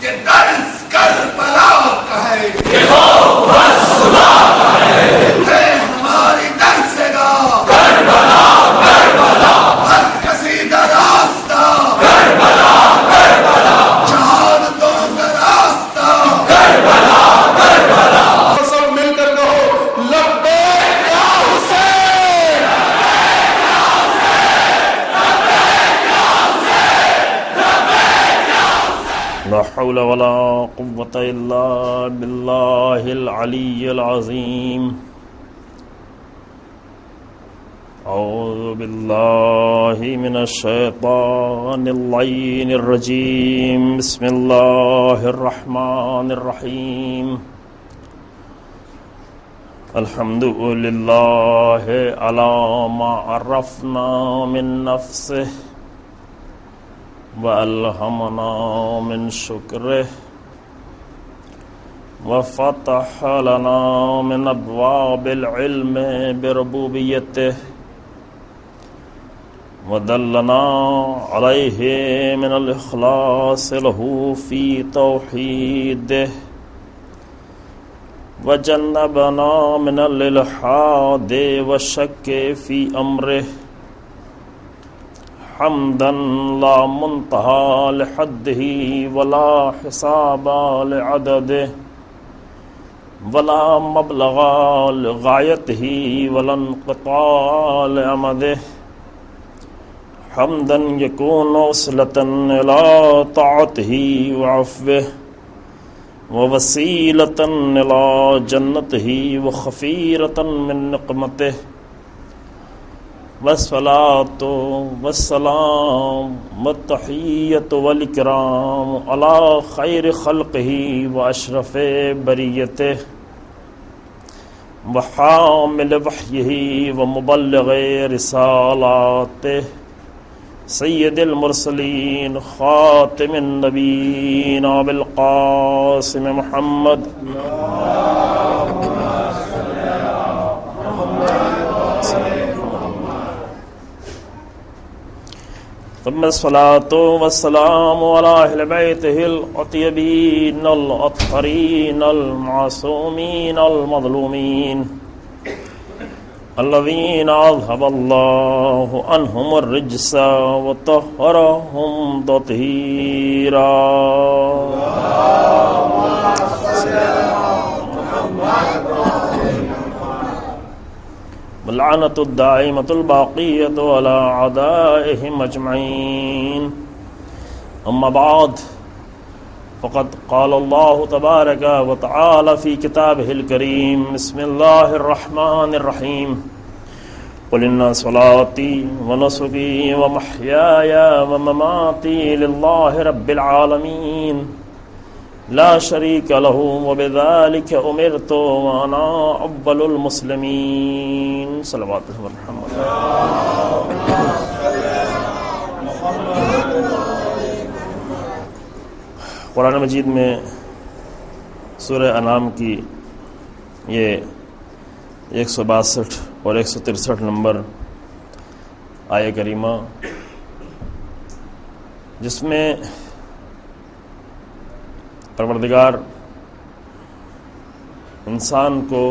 کہ درس کربلا کا ہے، کہ خوف صلا کا ہے ہماری درس گاہ کربلا کربلا ہر کشیدہ راستہ کربلا کربلا شہادتوں کا راستہ کربلا کربلا سب مل کر کہو لبیک یا حسین، لا حول ولا قوة إلا بالله العلي العظيم. أعوذ بالله من الشيطان اللعين الرجيم. بسم الله الرحمن الرحيم. الحمد لله على ما عرفنا من نفسه وألهمنا من شكره وفتح لنا من أبواب العلم بربوبيته ودلنا عليه من الإخلاص له في توحيده وجنبنا من الإلحاد والشك في أمره حمدا لا منتهى لحده ولا حساب لعدده ولا مبلغ لغايته ولا انقطاع لأمده حمدا يكون وصلة إلى طاعته وعفوه ووسيلة إلى جنته وخفيرة من نقمته والصلاة والسلام والتحية والإكرام على خير خلقه وأشرف بريته وحامل وحيه ومبلغ رسالاته سيد المرسلين خاتم النبيين أبي القاسم محمد ثم الصلاة والسلام على أهل بيته الأطيبين الأطهرين المعصومين المظلومين الذين أذهب الله عنهم الرجس وطهرهم تطهيرا. واللعنة الدائمة الباقية على أعدائهم أجمعين. أما بعد فقد قال الله تبارك وتعالى في كتابه الكريم. بسم الله الرحمن الرحيم. قل إن صلاتي ونسكي ومحياي ومماتي لله رب العالمين لا شريك له وبذلك أمرت وأنا أول المسلمين. صلوات محمد. قرآن مجید میں سورہ انعام کی یہ 162 اور 163 نمبر آیہ کریمہ، جس میں پروردگار انسان کو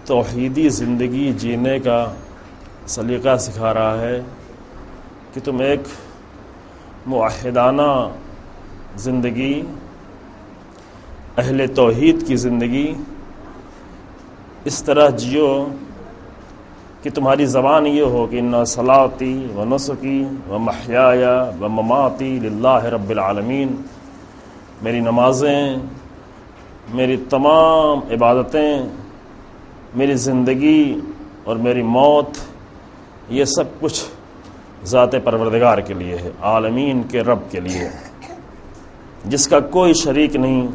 توحیدی زندگی جینے کا سلیقہ سکھا رہا ہے کہ تم ایک موحدانہ زندگی، اہل توحید کی زندگی اس طرح جیو کہ تمہاری زبان یہ ہو کہ ان صلاتی و نسکی و محیایا و مماتی للہ رب العالمین، میری نمازیں، میری تمام عبادتیں، میری زندگی اور میری موت، یہ سب کچھ ذات پروردگار کے لیے ہے، عالمین کے رب کے لیے، جس کا کوئی شریک نہیں،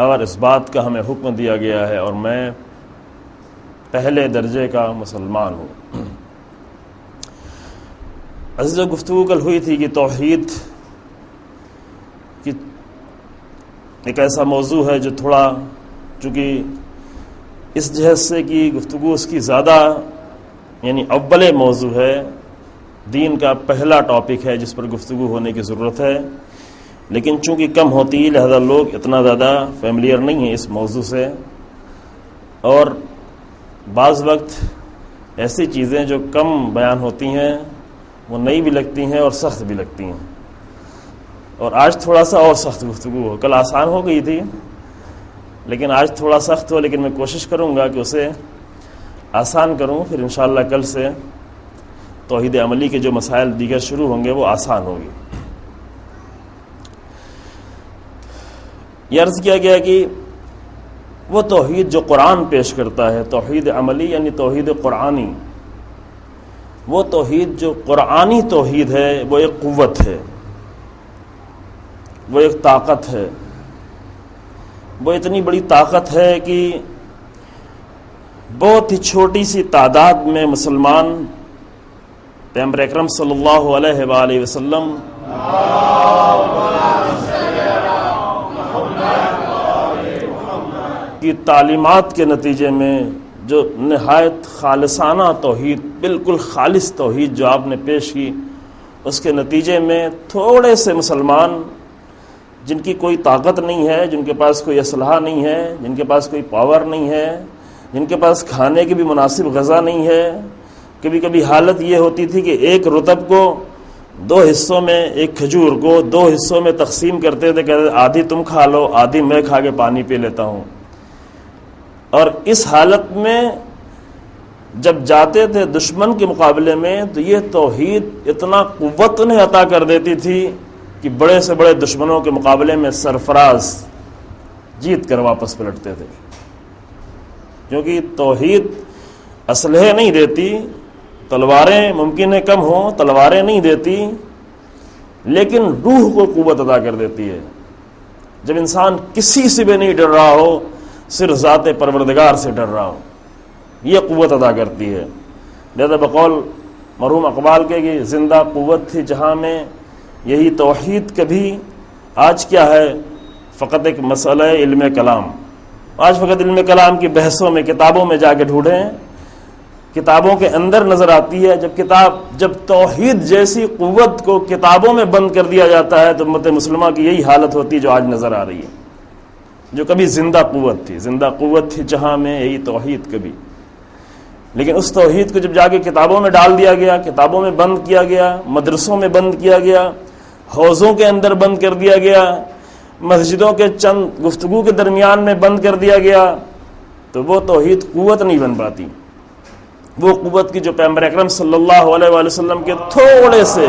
اور اس بات کا ہمیں حکم دیا گیا ہے اور میں پہلے درجے کا مسلمان ہوں۔ عزیز گفتگو کل ہوئی تھی کہ توحید کی ایک ایسا موضوع ہے جو تھوڑا، چونکہ اس جہت سے کہ گفتگو اس کی زیادہ یعنی اول موضوع ہے، دین کا پہلا ٹاپک ہے جس پر گفتگو ہونے کی ضرورت ہے، لیکن چونکہ کم ہوتی ہے لہذا لوگ اتنا زیادہ فیملیئر نہیں ہیں اس موضوع سے، اور بعض وقت ایسی چیزیں جو کم بیان ہوتی ہیں وہ نئی بھی لگتی ہیں اور سخت بھی لگتی ہیں، اور آج تھوڑا سا اور سخت گفتگو ہو. کل آسان ہو گئی تھی لیکن آج تھوڑا سخت ہو، لیکن میں کوشش کروں گا کہ اسے آسان کروں. پھر انشاءاللہ کل سے توحید عملی کے جو مسائل دیگر شروع ہوں گے وہ آسان ہوں گے. یہ عرض کیا گیا کہ وہ توحید جو قرآن پیش کرتا ہے، توحید عملی یعنی توحید قرآنی، وہ توحید جو قرآنی توحید ہے وہ ایک قوت ہے، وہ ایک طاقت ہے. وہ اتنی بڑی طاقت ہے کہ بہت ہی چھوٹی سی تعداد میں مسلمان پیغمبر اکرم صلی اللہ علیہ وآلہ وسلم کی تعلیمات کے نتیجے میں جو نہایت خالصانہ توحید، بالکل خالص توحید جو آپ نے پیش کی، اس کے نتیجے میں تھوڑے سے مسلمان جن کی کوئی طاقت نہیں ہے، جن کے پاس کوئی اسلحہ نہیں ہے، جن کے پاس کوئی پاور نہیں ہے، جن کے پاس کھانے کی بھی مناسب غذا نہیں ہے. کبھی کبھی حالت یہ ہوتی تھی کہ ایک رطب کو 2 حصوں میں، ایک کھجور کو 2 حصوں میں تقسیم کرتے تھے، کہتے آدھی تم کھا لو، آدھی میں کھا کے پانی پی لیتا ہوں. اور اس حالت میں جب جاتے تھے دشمن کے مقابلے میں تو یہ توحید اتنا قوت انہیں عطا کر دیتی تھی کہ بڑے سے بڑے دشمنوں کے مقابلے میں سرفراز جیت کر واپس پلٹتے تھے. کیونکہ توحید اسلحے نہیں دیتی، تلواریں ممکن ہے کم ہوں، تلواریں نہیں دیتی، لیکن روح کو قوت عطا کر دیتی ہے. جب انسان کسی سے بھی نہیں ڈر رہا ہو، صرف ذات پروردگار سے ڈر رہا ہو، یہ قوت ادا کرتی ہے. لہذا بقول مرحوم اقبال کے کہ زندہ قوت تھی جہاں میں یہی توحید کبھی. آج کیا ہے؟ فقط ایک مسئلہ علم کلام. آج فقط علم کلام کی بحثوں میں، کتابوں میں جا کے ڈھونڈیں، کتابوں کے اندر نظر آتی ہے. جب توحید جیسی قوت کو کتابوں میں بند کر دیا جاتا ہے تو امت مسلمہ کی یہی حالت ہوتی ہے جو آج نظر آ رہی ہے. جو کبھی زندہ قوت تھی، زندہ قوت تھی جہاں میں یہی توحید کبھی، لیکن اس توحید کو جب جا کے کتابوں میں ڈال دیا گیا، کتابوں میں بند کیا گیا، مدرسوں میں بند کیا گیا، حوضوں کے اندر بند کر دیا گیا، مسجدوں کے چند گفتگو کے درمیان میں بند کر دیا گیا، تو وہ توحید قوت نہیں بن پاتی. وہ قوت کی جو پیغمبر اکرم صلی اللہ علیہ وآلہ وسلم کے تھوڑے سے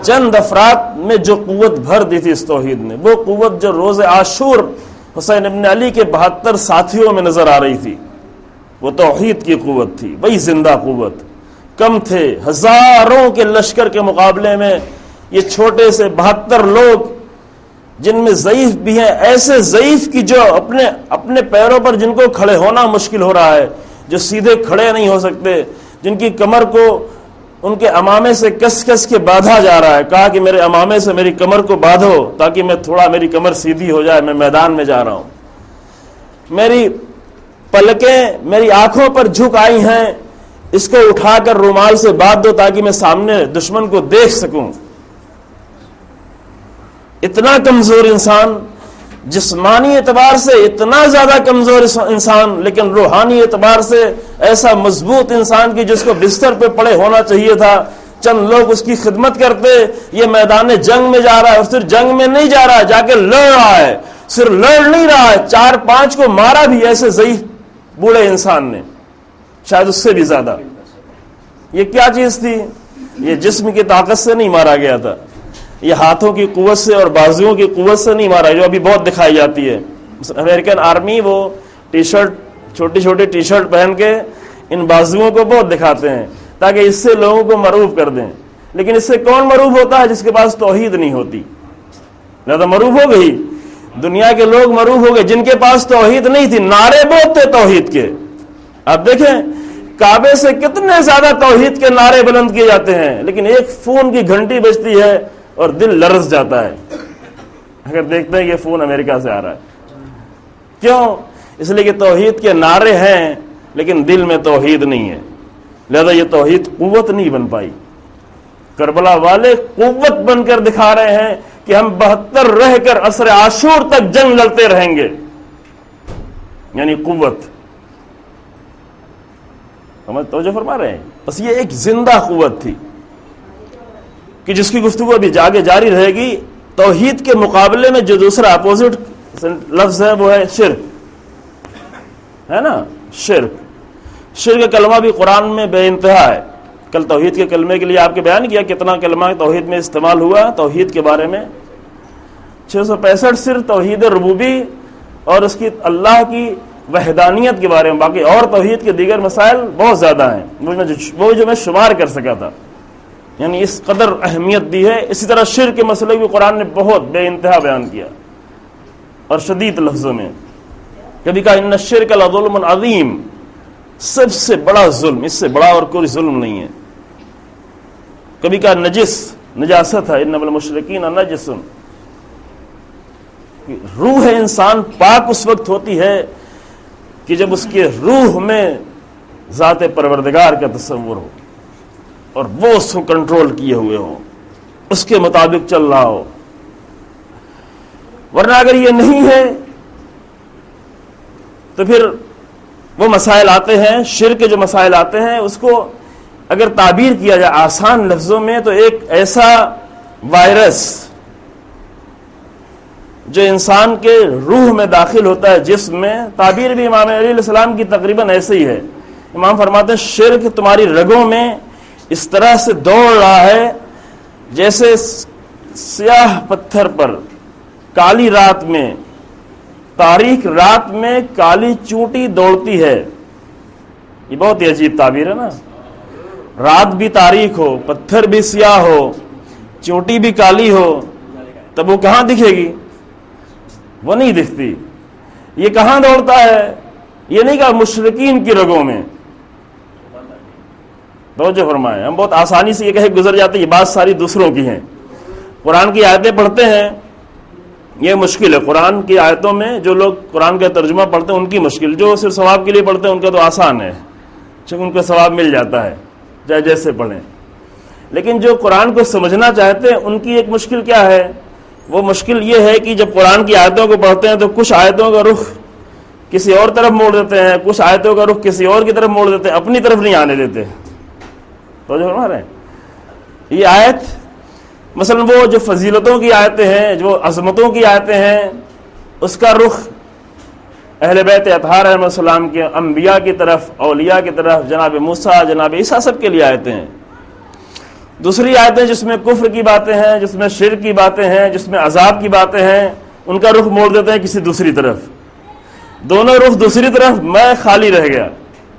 چند افراد میں جو قوت بھر دی تھی اس توحید نے، وہ قوت جو روز عاشور حسین ابن علی کے 72 ساتھیوں میں نظر آ رہی تھی، وہ توحید کی قوت تھی، وہی زندہ قوت. کم تھے، ہزاروں کے لشکر کے مقابلے میں یہ چھوٹے سے 72 لوگ، جن میں ضعیف بھی ہیں، ایسے ضعیف کی جو اپنے پیروں پر جن کو کھڑے ہونا مشکل ہو رہا ہے، جو سیدھے کھڑے نہیں ہو سکتے، جن کی کمر کو ان کے امامے سے کس کس کے باندھا جا رہا ہے. کہا کہ میرے امامے سے میری کمر کو باندھو تاکہ میری کمر سیدھی ہو جائے، میں میدان میں جا رہا ہوں. میری پلکیں میری آنکھوں پر جھک آئی ہیں، اس کو اٹھا کر رومال سے باندھ دو تاکہ میں سامنے دشمن کو دیکھ سکوں. اتنا کمزور انسان، جسمانی اعتبار سے اتنا زیادہ کمزور انسان، لیکن روحانی اعتبار سے ایسا مضبوط انسان کی جس کو بستر پہ پڑے ہونا چاہیے تھا. چند لوگ اس کی خدمت کرتے، یہ میدان جنگ میں جا رہا ہے، اور صرف جنگ میں نہیں جا رہا ہے، جا کے لڑ رہا ہے. صرف لڑ نہیں رہا ہے، 4-5 کو مارا بھی ایسے ضعیف بوڑھے انسان نے، شاید اس سے بھی زیادہ. یہ کیا چیز تھی؟ یہ جسم کی طاقت سے نہیں مارا گیا تھا، یہ ہاتھوں کی قوت سے اور بازوؤں کی قوت سے نہیں مارا، جو ابھی بہت دکھائی جاتی ہے. امریکن آرمی وہ ٹی شرٹ، چھوٹی چھوٹی ٹی شرٹ پہن کے ان بازوؤں کو بہت دکھاتے ہیں تاکہ اس سے لوگوں کو معروف کر دیں. لیکن اس سے کون معروف ہوتا ہے؟ جس کے پاس توحید نہیں ہوتی. لہذا معروف ہو گئی دنیا کے لوگ، معروف ہو گئے جن کے پاس توحید نہیں تھی. نعرے بہت تھے توحید کے. آپ دیکھیں کعبے سے کتنے زیادہ توحید کے نعرے بلند کیے جاتے ہیں، لیکن ایک فون کی گھنٹی بجتی ہے اور دل لرز جاتا ہے اگر دیکھتے ہیں کہ فون امریکہ سے آ رہا ہے. کیوں؟ اس لیے کہ توحید کے نعرے ہیں لیکن دل میں توحید نہیں ہے. لہذا یہ توحید قوت نہیں بن پائی. کربلا والے قوت بن کر دکھا رہے ہیں کہ ہم 72 رہ کر عصر عاشور تک جنگ لڑتے رہیں گے، یعنی قوت. سمجھ توجہ فرما رہے ہیں؟ بس یہ ایک زندہ قوت تھی کہ جس کی گفتگو ابھی آگے جاری رہے گی. توحید کے مقابلے میں جو دوسرا اپوزٹ لفظ ہے وہ ہے شرک، ہے نا. شرک کا کلمہ بھی قرآن میں بے انتہا ہے. کل توحید کے کلمے کے لیے آپ کے بیان کیا کتنا کلمہ توحید میں استعمال ہوا. توحید کے بارے میں 665 صرف توحید ربوبی اور اس کی اللہ کی وحدانیت کے بارے میں. باقی اور توحید کے دیگر مسائل بہت زیادہ ہیں، وہ جو میں شمار کر سکا تھا. یعنی اس قدر اہمیت دی ہے. اسی طرح شرک کے مسئلے بھی قرآن نے بہت بے انتہا بیان کیا اور شدید لفظوں میں. کبھی کہا ان الشرک لظلم عظیم، سب سے بڑا ظلم، اس سے بڑا اور کوئی ظلم نہیں ہے. کبھی کہا نجاست ہے، انما المشرکین نجس. روح انسان پاک اس وقت ہوتی ہے کہ جب اس کے روح میں ذات پروردگار کا تصور ہو اور وہ اس کو کنٹرول کیے ہوئے ہو، اس کے مطابق چل رہا ہو. ورنہ اگر یہ نہیں ہے تو پھر وہ مسائل آتے ہیں، شرک کے جو مسائل آتے ہیں اس کو اگر تعبیر کیا جائے آسان لفظوں میں تو ایک ایسا وائرس جو انسان کے روح میں داخل ہوتا ہے، جسم میں. تعبیر بھی امام علیہ السلام کی تقریباً ایسے ہی ہے. امام فرماتے ہیں شرک تمہاری رگوں میں اس طرح سے دوڑ رہا ہے جیسے سیاہ پتھر پر کالی رات میں، تاریک رات میں کالی چونٹی دوڑتی ہے. یہ بہت ہی عجیب تعبیر ہے نا. رات بھی تاریک ہو، پتھر بھی سیاہ ہو، چونٹی بھی کالی ہو، تب وہ کہاں دکھے گی؟ وہ نہیں دکھتی. یہ کہاں دوڑتا ہے؟ یہ نہیں کہا مشرکین کی رگوں میں. توجہ فرمائیں. ہم بہت آسانی سے یہ کہے گزر جاتے یہ بات ساری دوسروں کی ہیں. قرآن کی آیتیں پڑھتے ہیں، یہ مشکل ہے. قرآن کی آیتوں میں جو لوگ قرآن کا ترجمہ پڑھتے ہیں ان کی مشکل، جو صرف ثواب کے لیے پڑھتے ہیں ان کا تو آسان ہے، چونکہ ان کو ثواب مل جاتا ہے چاہے جیسے پڑھیں. لیکن جو قرآن کو سمجھنا چاہتے ہیں ان کی ایک مشکل کیا ہے؟ وہ مشکل یہ ہے کہ جب قرآن کی آیتوں کو پڑھتے ہیں تو کچھ آیتوں کا رخ کسی اور طرف موڑ دیتے ہیں، کچھ آیتوں کا رخ کسی اور کی طرف موڑ دیتے ہیں، اپنی طرف نہیں آنے دیتے. تو جو فرما رہے ہیں یہ آیت مثلا وہ جو فضیلتوں کی آیتیں ہیں، جو عظمتوں کی آیتیں ہیں، اس کا رخ اہل بیت اطہار علیہ السلام کے، انبیاء کی طرف، اولیاء کی طرف، جناب موسیٰ، جناب عیسیٰ، سب کے لیے آیتیں ہیں. دوسری آیتیں جس میں کفر کی باتیں ہیں، جس میں شرک کی باتیں ہیں، جس میں عذاب کی باتیں ہیں، ان کا رخ موڑ دیتے ہیں کسی دوسری طرف. دونوں رخ دوسری طرف، میں خالی رہ گیا،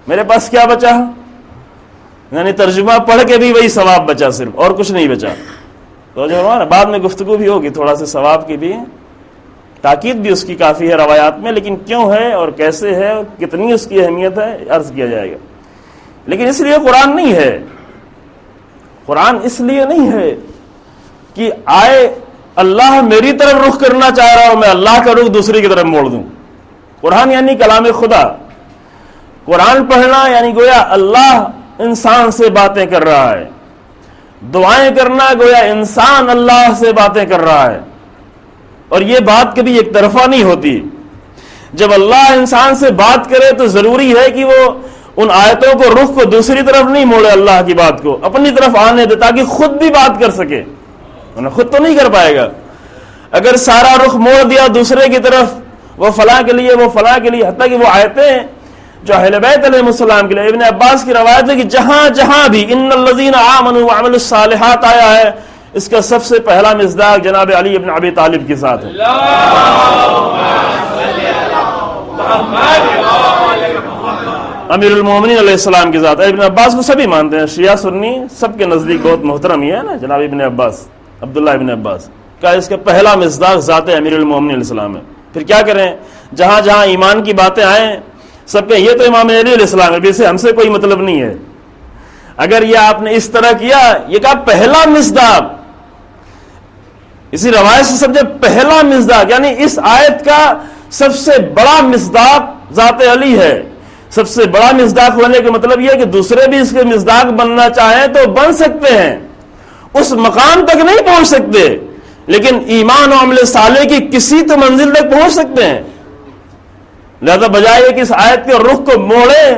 میرے پاس کیا بچا؟ یعنی ترجمہ پڑھ کے بھی وہی ثواب بچا، صرف اور کچھ نہیں بچا. تو جو ہمارا بعد میں گفتگو بھی ہوگی تھوڑا سا ثواب کی بھی، تاکید بھی اس کی کافی ہے روایات میں، لیکن کیوں ہے اور کیسے ہے اور کتنی اس کی اہمیت ہے عرض کیا جائے گا. لیکن اس لیے قرآن نہیں ہے، قرآن اس لیے نہیں ہے کہ آئے اللہ میری طرف رخ کرنا چاہ رہا ہوں، میں اللہ کا رخ دوسری کی طرف موڑ دوں. قرآن یعنی کلام خدا. قرآن پڑھنا یعنی گویا اللہ انسان سے باتیں کر رہا ہے. دعائیں کرنا گویا انسان اللہ سے باتیں کر رہا ہے. اور یہ بات کبھی ایک طرفہ نہیں ہوتی. جب اللہ انسان سے بات کرے تو ضروری ہے کہ وہ ان آیتوں کو، رخ کو دوسری طرف نہیں موڑے، اللہ کی بات کو اپنی طرف آنے دے تاکہ خود بھی بات کر سکے. خود تو نہیں کر پائے گا. اگر سارا رخ موڑ دیا دوسرے کی طرف، وہ فلاں کے لیے، وہ فلاں کے لیے، حتیٰ کہ وہ آیتیں جو اہل بیت علیہ السلام کے لیے، ابن عباس کی روایت ہے کہ جہاں جہاں بھی ان الذین آمنوا وعملوا الصالحات آیا ہے، اس کا سب سے پہلا مصداق جناب علی ابن ابی طالب کے ساتھ ہے. امیر المومنین علیہ السلام کی ذات. ابن عباس کو سبھی مانتے ہیں، شیعہ سنی سب کے نزدیک بہت محترم ہی ہے نا جناب ابن عباس، عبداللہ ابن عباس کا اس کا پہلا مصداق ذات امیر المومنین علیہ السلام ہے. پھر کیا کریں، جہاں جہاں ایمان کی باتیں آئیں سب کے یہ تو امام علی علیہ السلام ہے، اسے ہم سے کوئی مطلب نہیں ہے. اگر یہ آپ نے اس طرح کیا، یہ کہا پہلا مصداق، اسی روایت سے سمجھے پہلا مصداق، یعنی اس آیت کا سب سے بڑا مصداق ذات علی ہے. سب سے بڑا مصداق ہونے کا مطلب یہ ہے کہ دوسرے بھی اس کے مصداق بننا چاہیں تو بن سکتے ہیں، اس مقام تک نہیں پہنچ سکتے، لیکن ایمان و عمل صالح کی کسی تو منزل تک پہنچ سکتے ہیں۔ لہذا بجائے کہ اس آیت کے رخ کو موڑیں،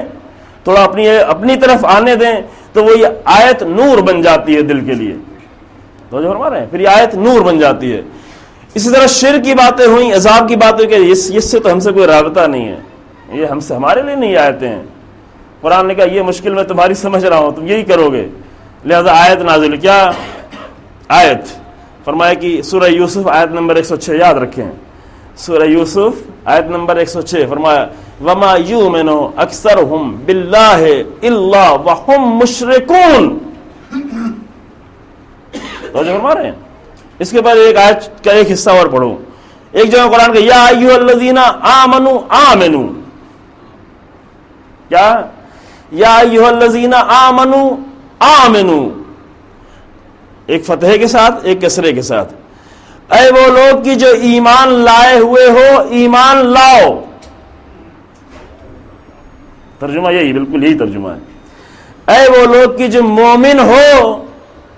تھوڑا اپنی طرف آنے دیں، تو وہ یہ آیت نور بن جاتی ہے دل کے لیے۔ تو جو فرما رہے ہیں پھر یہ آیت نور بن جاتی ہے۔ اسی طرح شرک کی باتیں ہوئیں، عذاب کی باتیں کہ اس سے تو ہم سے کوئی رابطہ نہیں ہے، یہ ہمارے لیے نہیں آیتیں ہیں۔ قرآن نے کہا یہ مشکل میں تمہاری سمجھ رہا ہوں، تم یہی کرو گے، لہذا آیت نازل۔ کیا آیت؟ فرمایا کہ سورہ یوسف آیت نمبر 106 یاد رکھیں، سورہ یوسف آیت نمبر 106 فرمایا وما یؤمن اکثرهم باللہ الا وهم مشرکون۔ تو جو فرما رہے ہیں اس کے بعد ایک آیت کا ایک حصہ اور پڑھو، ایک جگہ قرآن کا یا ایھا الذین آمنوا آمنوا، کیا یا ایھا الذین آمنوا آمنوا، ایک فتح کے ساتھ ایک کسرے کے ساتھ، اے وہ لوگ کی جو ایمان لائے ہوئے ہو ایمان لاؤ۔ ترجمہ یہی، بالکل یہی ترجمہ ہے، اے وہ لوگ کی جو مومن ہو،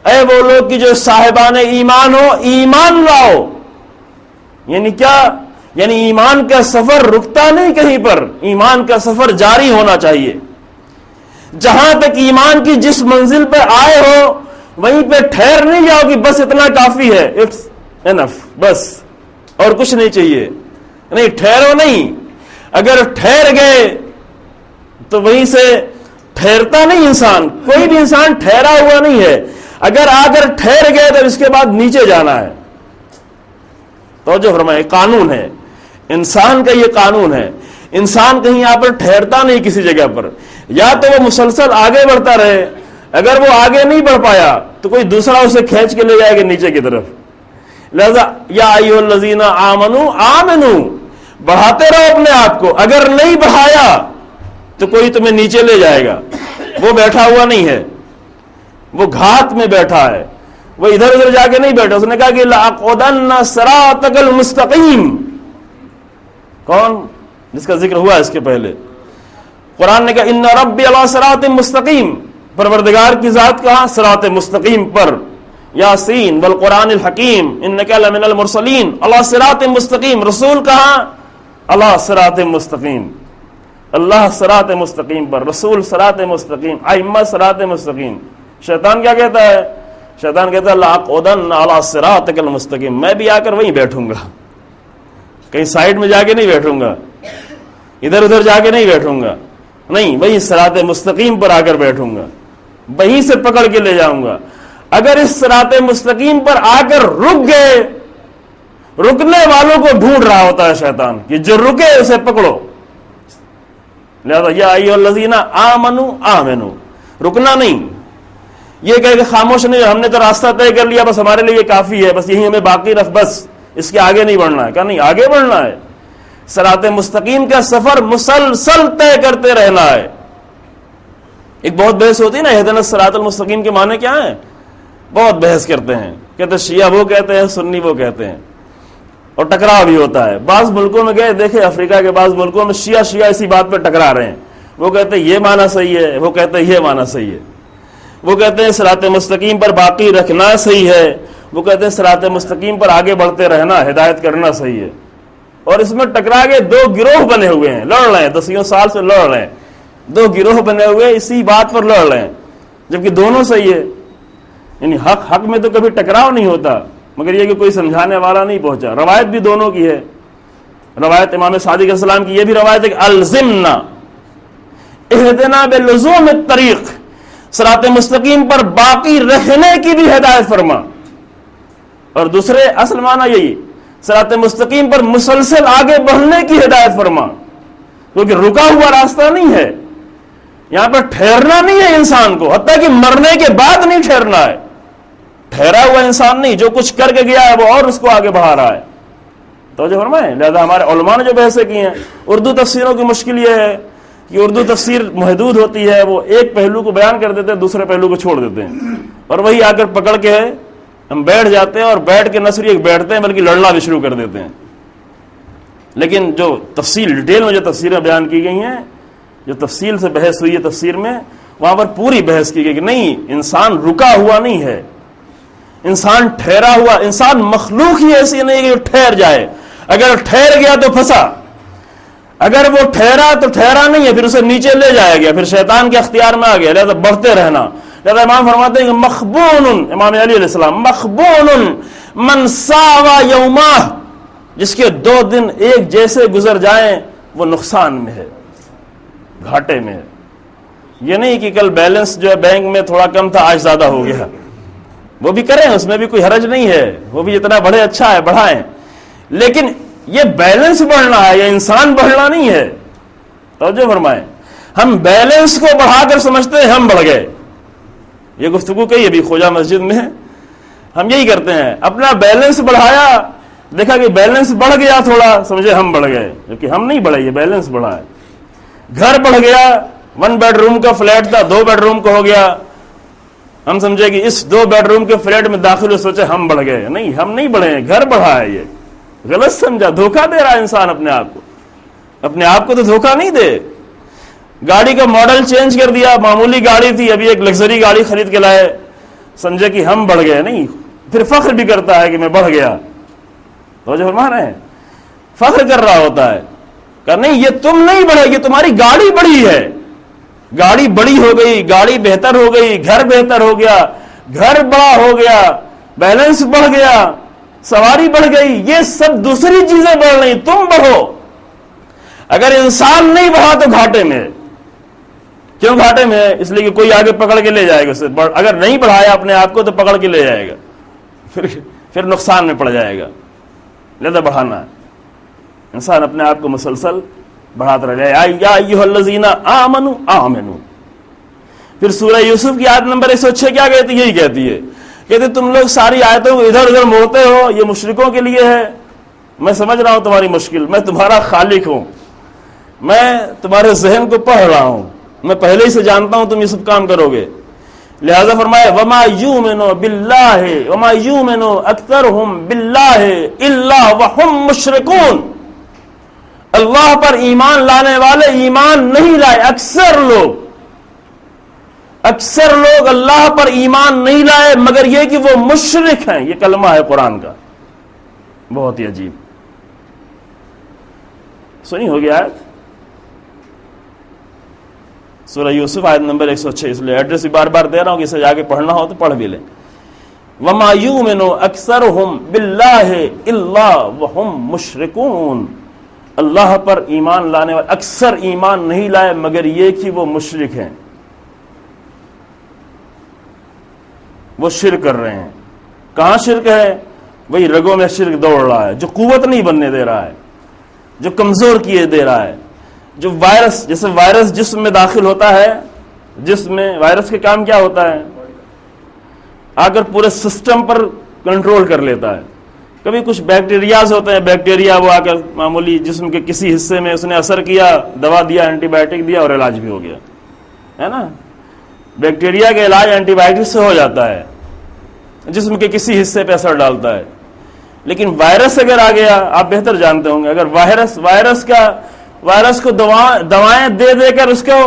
اے وہ لوگ کی جو صاحبان ایمان ہو ایمان لاؤ۔ یعنی کیا؟ یعنی ایمان کا سفر رکتا نہیں کہیں پر، ایمان کا سفر جاری ہونا چاہیے۔ جہاں تک ایمان کی جس منزل پہ آئے ہو وہیں پہ ٹھہر نہیں جاؤ کہ بس اتنا کافی ہے، اٹس انف، بس اور کچھ نہیں چاہیے، نہیں ٹھہرو نہیں۔ اگر ٹھہر گئے تو وہیں سے ٹھہرتا نہیں انسان، کوئی بھی انسان ٹھہرا ہوا نہیں ہے، اگر آ کر ٹھہر گئے تو اس کے بعد نیچے جانا ہے۔ توجہ فرمائے، قانون ہے انسان کا، یہ قانون ہے، انسان کہیں یہاں پر ٹھہرتا نہیں کسی جگہ پر، یا تو وہ مسلسل آگے بڑھتا رہے، اگر وہ آگے نہیں بڑھ پایا تو کوئی دوسرا اسے کھینچ کے لے جائے گا نیچے کی طرف۔ لہذا یا ایھا الذین آمنوا آمنوا، بڑھاتے رہو اپنے آپ کو، اگر نہیں بڑھایا تو کوئی تمہیں نیچے لے جائے گا۔ وہ بیٹھا ہوا نہیں ہے، وہ گھات میں بیٹھا ہے، وہ ادھر ادھر جا کے نہیں بیٹھا۔ اس نے کہا کہ لَأَقْعُدَنَّ صِرَاطَكَ الْمُسْتَقِيمَ، کون جس کا ذکر ہوا اس کے پہلے؟ قرآن نے کہا ان ربی علی صراط مستقیم، پروردگار کی ذات کہاں؟ صراط مستقیم پر۔ یاسین والقرآن الحکیم انک لمن المرسلین علی صراط مستقیم، رسول کہاں؟ علی صراط مستقیم، اللہ صراط مستقیم پر، رسول صراط مستقیم، ائمہ صراط مستقیم۔ شیطان کیا کہتا ہے؟ شیطان کہتا ہے لَأَقْعُدَنَّ عَلَىٰ صِرَاطِكَ الْمُسْتَقِيمِ، میں بھی آ کر وہیں بیٹھوں گا، کہیں سائڈ میں جا کے نہیں بیٹھوں گا، ادھر ادھر جا کے نہیں بیٹھوں گا، نہیں وہیں صراط مستقیم پر آ کر بیٹھوں گا، وہیں سے پکڑ کے لے جاؤں گا۔ اگر اس صراط مستقیم پر آ کر رک گئے، رکنے والوں کو ڈھونڈ رہا ہوتا ہے شیطان کہ جو رکے اسے پکڑو۔ لہذا یا ایھا الذین آمنوا آمنوا، رکنا نہیں، یہ کہہ کہ خاموش نہیں، ہم نے تو راستہ طے کر لیا، بس ہمارے لیے یہ کافی ہے، بس یہی ہمیں باقی رکھ، بس اس کے آگے نہیں بڑھنا ہے۔ کہا نہیں، آگے بڑھنا ہے، صراط مستقیم کا سفر مسلسل طے کرتے رہنا ہے۔ ایک بہت بحث ہوتی ہے نا اہدنا الصراط المستقیم کے معنی کیا ہیں، بہت بحث کرتے ہیں، کہتے شیعہ وہ کہتے ہیں، سنی وہ کہتے ہیں، اور ٹکراؤ بھی ہوتا ہے۔ بعض ملکوں میں گئے دیکھے، افریقہ کے بعض ملکوں میں شیعہ اسی بات پہ ٹکرا رہے ہیں، وہ کہتے ہیں یہ معنی صحیح ہے، وہ کہتے ہیں یہ معنی صحیح ہے، وہ کہتے ہیں صراط مستقیم پر باقی رکھنا صحیح ہے، وہ کہتے ہیں صراط مستقیم پر آگے بڑھتے رہنا، ہدایت کرنا صحیح ہے۔ اور اس میں ٹکرا کے دو گروہ بنے ہوئے ہیں، لڑ رہے ہیں، 10 سال سے لڑ رہے ہیں، دو گروہ بنے ہوئے اسی بات پر لڑ رہے ہیں، جبکہ دونوں صحیح ہے۔ یعنی حق میں تو کبھی ٹکراؤ نہیں ہوتا، مگر یہ کہ کوئی سمجھانے والا نہیں پہنچا۔ روایت بھی دونوں کی ہے، روایت امام صادق علیہ السلام کی یہ بھی روایت ہے کہ الزمنا اہدنا بلزوم الطریق، صراط مستقیم پر باقی رہنے کی بھی ہدایت فرما۔ اور دوسرے اصل معنی یہی، صراط مستقیم پر مسلسل آگے بڑھنے کی ہدایت فرما، کیونکہ رکا ہوا راستہ نہیں ہے، یہاں پر ٹھہرنا نہیں ہے انسان کو، حتیٰ کہ مرنے کے بعد نہیں ٹھہرنا ہے۔ ٹھہرا ہوا انسان نہیں، جو کچھ کر کے گیا ہے وہ اور اس کو آگے بڑھا رہا ہے۔ تو جو فرمائیں، لہذا ہمارے علماء نے جو بحثیں کی ہیں، اردو تفسیروں کی مشکل یہ ہے کہ اردو تفسیر محدود ہوتی ہے، وہ ایک پہلو کو بیان کر دیتے ہیں، دوسرے پہلو کو چھوڑ دیتے ہیں، اور وہی آ کر پکڑ کے ہم بیٹھ جاتے ہیں، اور بیٹھ کے نہ صرف بیٹھتے ہیں بلکہ لڑنا بھی شروع کر دیتے ہیں۔ لیکن جو تفصیل ڈیٹیل میں جو تفسیریں بیان کی گئی ہیں، جو تفصیل سے بحث ہوئی ہے تفسیر میں، وہاں پر پوری بحث کی گئی کہ نہیں، انسان رکا ہوا نہیں ہے، انسان ٹھہرا ہوا، انسان مخلوق ہی ایسی نہیں کہ ٹھہر جائے، اگر ٹھہر گیا تو پھنسا، اگر وہ ٹھہرا تو ٹھہرا نہیں ہے، پھر اسے نیچے لے جایا گیا، پھر شیطان کے اختیار میں آ گیا، لہذا بڑھتے رہنا۔ لہذا امام فرماتے ہیں کہ مخبون، امام علی علیہ السلام، مخبون من ساوا یومہ، جس کے 2 دن ایک جیسے گزر جائیں وہ نقصان میں ہے، گھاٹے میں ہے۔ یہ نہیں کہ کل بیلنس جو ہے بینک میں تھوڑا کم تھا آج زیادہ ہو گیا، وہ بھی کریں، اس میں بھی کوئی حرج نہیں ہے، وہ بھی جتنا بڑھے اچھا ہے، بڑھائیں، لیکن یہ بیلنس بڑھنا ہے، یہ انسان بڑھنا نہیں ہے۔ توجہ فرمائیں، ہم بیلنس کو بڑھا کر سمجھتے ہیں ہم بڑھ گئے، یہ گفتگو کہی ابھی خوجہ مسجد میں، ہم یہی کرتے ہیں، اپنا بیلنس بڑھایا، دیکھا کہ بیلنس بڑھ گیا تھوڑا، سمجھے ہم بڑھ گئے، جبکہ ہم نہیں بڑھے، یہ بیلنس بڑھا ہے۔ گھر بڑھ گیا، 1 بیڈ روم کا فلیٹ تھا 2 بیڈ روم کا ہو گیا، ہم سمجھے کہ اس 2 بیڈ روم کے فلیٹ میں داخل ہوئے، سوچے ہم بڑھ گئے، نہیں، ہم نہیں بڑھے ہیں، گھر بڑھا ہے۔ یہ غلط سمجھا، دھوکہ دے رہا ہے انسان اپنے آپ کو، اپنے آپ کو تو دھوکہ نہیں دے۔ گاڑی کا ماڈل چینج کر دیا، معمولی گاڑی تھی، ابھی ایک لگژری گاڑی خرید کے لائے، سمجھے کہ ہم بڑھ گئے، نہیں، پھر فخر بھی کرتا ہے کہ میں بڑھ گیا۔ تو جو فرما رہے ہیں، فخر کر رہا ہوتا ہے کہ نہیں، یہ تم نہیں بڑھے، یہ تمہاری گاڑی بڑی ہے، گاڑی بڑی ہو گئی، گاڑی بہتر ہو گئی، گھر بہتر ہو گیا، گھر بڑا ہو گیا، بیلنس بڑھ گیا، سواری بڑھ گئی، یہ سب دوسری چیزیں بڑھ رہی، تم بڑھو۔ اگر انسان نہیں بڑھا تو گھاٹے میں، کیوں گھاٹے میں؟ اس لیے کہ کوئی آگے پکڑ کے لے جائے گا اسے، اگر نہیں بڑھایا اپنے آپ کو تو پکڑ کے لے جائے گا، پھر نقصان میں پڑ جائے گا۔ لہذا بڑھانا ہے، انسان اپنے آپ کو مسلسل بڑھاتا رہے، یا ایھا الذین آمنوا آمنوا۔ پھر سورہ یوسف کی آیت نمبر 106 کیا کہتی ہے؟ یہی کہتی ہے، کہتے تم لوگ ساری آیتوں کو ادھر ادھر موڑتے ہو، یہ مشرکوں کے لیے ہے، میں سمجھ رہا ہوں تمہاری مشکل، میں تمہارا خالق ہوں، میں تمہارے ذہن کو پڑھ رہا ہوں، میں پہلے ہی سے جانتا ہوں تم یہ سب کام کرو گے۔ لہذا فرمایا وما یؤمن باللہ وما یؤمن اکثرهم باللہ الا وهم مشرکون، اللہ پر ایمان لانے والے ایمان نہیں لائے، اکثر لوگ اللہ پر ایمان نہیں لائے مگر یہ کہ وہ مشرک ہیں۔ یہ کلمہ ہے قرآن کا، بہت ہی عجیب، سنی ہوگی آیت سورہ یوسف آیت نمبر 106، اس لیے ایڈریس بھی بار بار دے رہا ہوں کہ اسے جا کے پڑھنا ہو تو پڑھ بھی لیں۔ وما یؤمن اکثرهم باللہ الا وهم مشرکون، اللہ پر ایمان لانے والے اکثر ایمان نہیں لائے مگر یہ کہ وہ مشرک ہیں، وہ شرک کر رہے ہیں۔ کہاں شرک ہے؟ وہی رگوں میں شرک دوڑ رہا ہے، جو قوت نہیں بننے دے رہا ہے، جو کمزور کیے دے رہا ہے، جو وائرس، جیسے وائرس جسم میں داخل ہوتا ہے، جسم میں وائرس کے کام کیا ہوتا ہے؟ آ کر پورے سسٹم پر کنٹرول کر لیتا ہے۔ کبھی کچھ بیکٹیریاز ہوتے ہیں، بیکٹیریا وہ آ کر معمولی جسم کے کسی حصے میں اس نے اثر کیا، دوا دیا، اینٹی بائیوٹک دیا اور علاج بھی ہو گیا، ہے نا؟ بیکٹیریا کا علاج اینٹی بائیوٹک سے ہو جاتا ہے، جسم کے کسی حصے پہ اثر ڈالتا ہے۔ لیکن وائرس اگر آ گیا، آپ بہتر جانتے ہوں گے، اگر وائرس کو دوائیں دے دے کر اس کو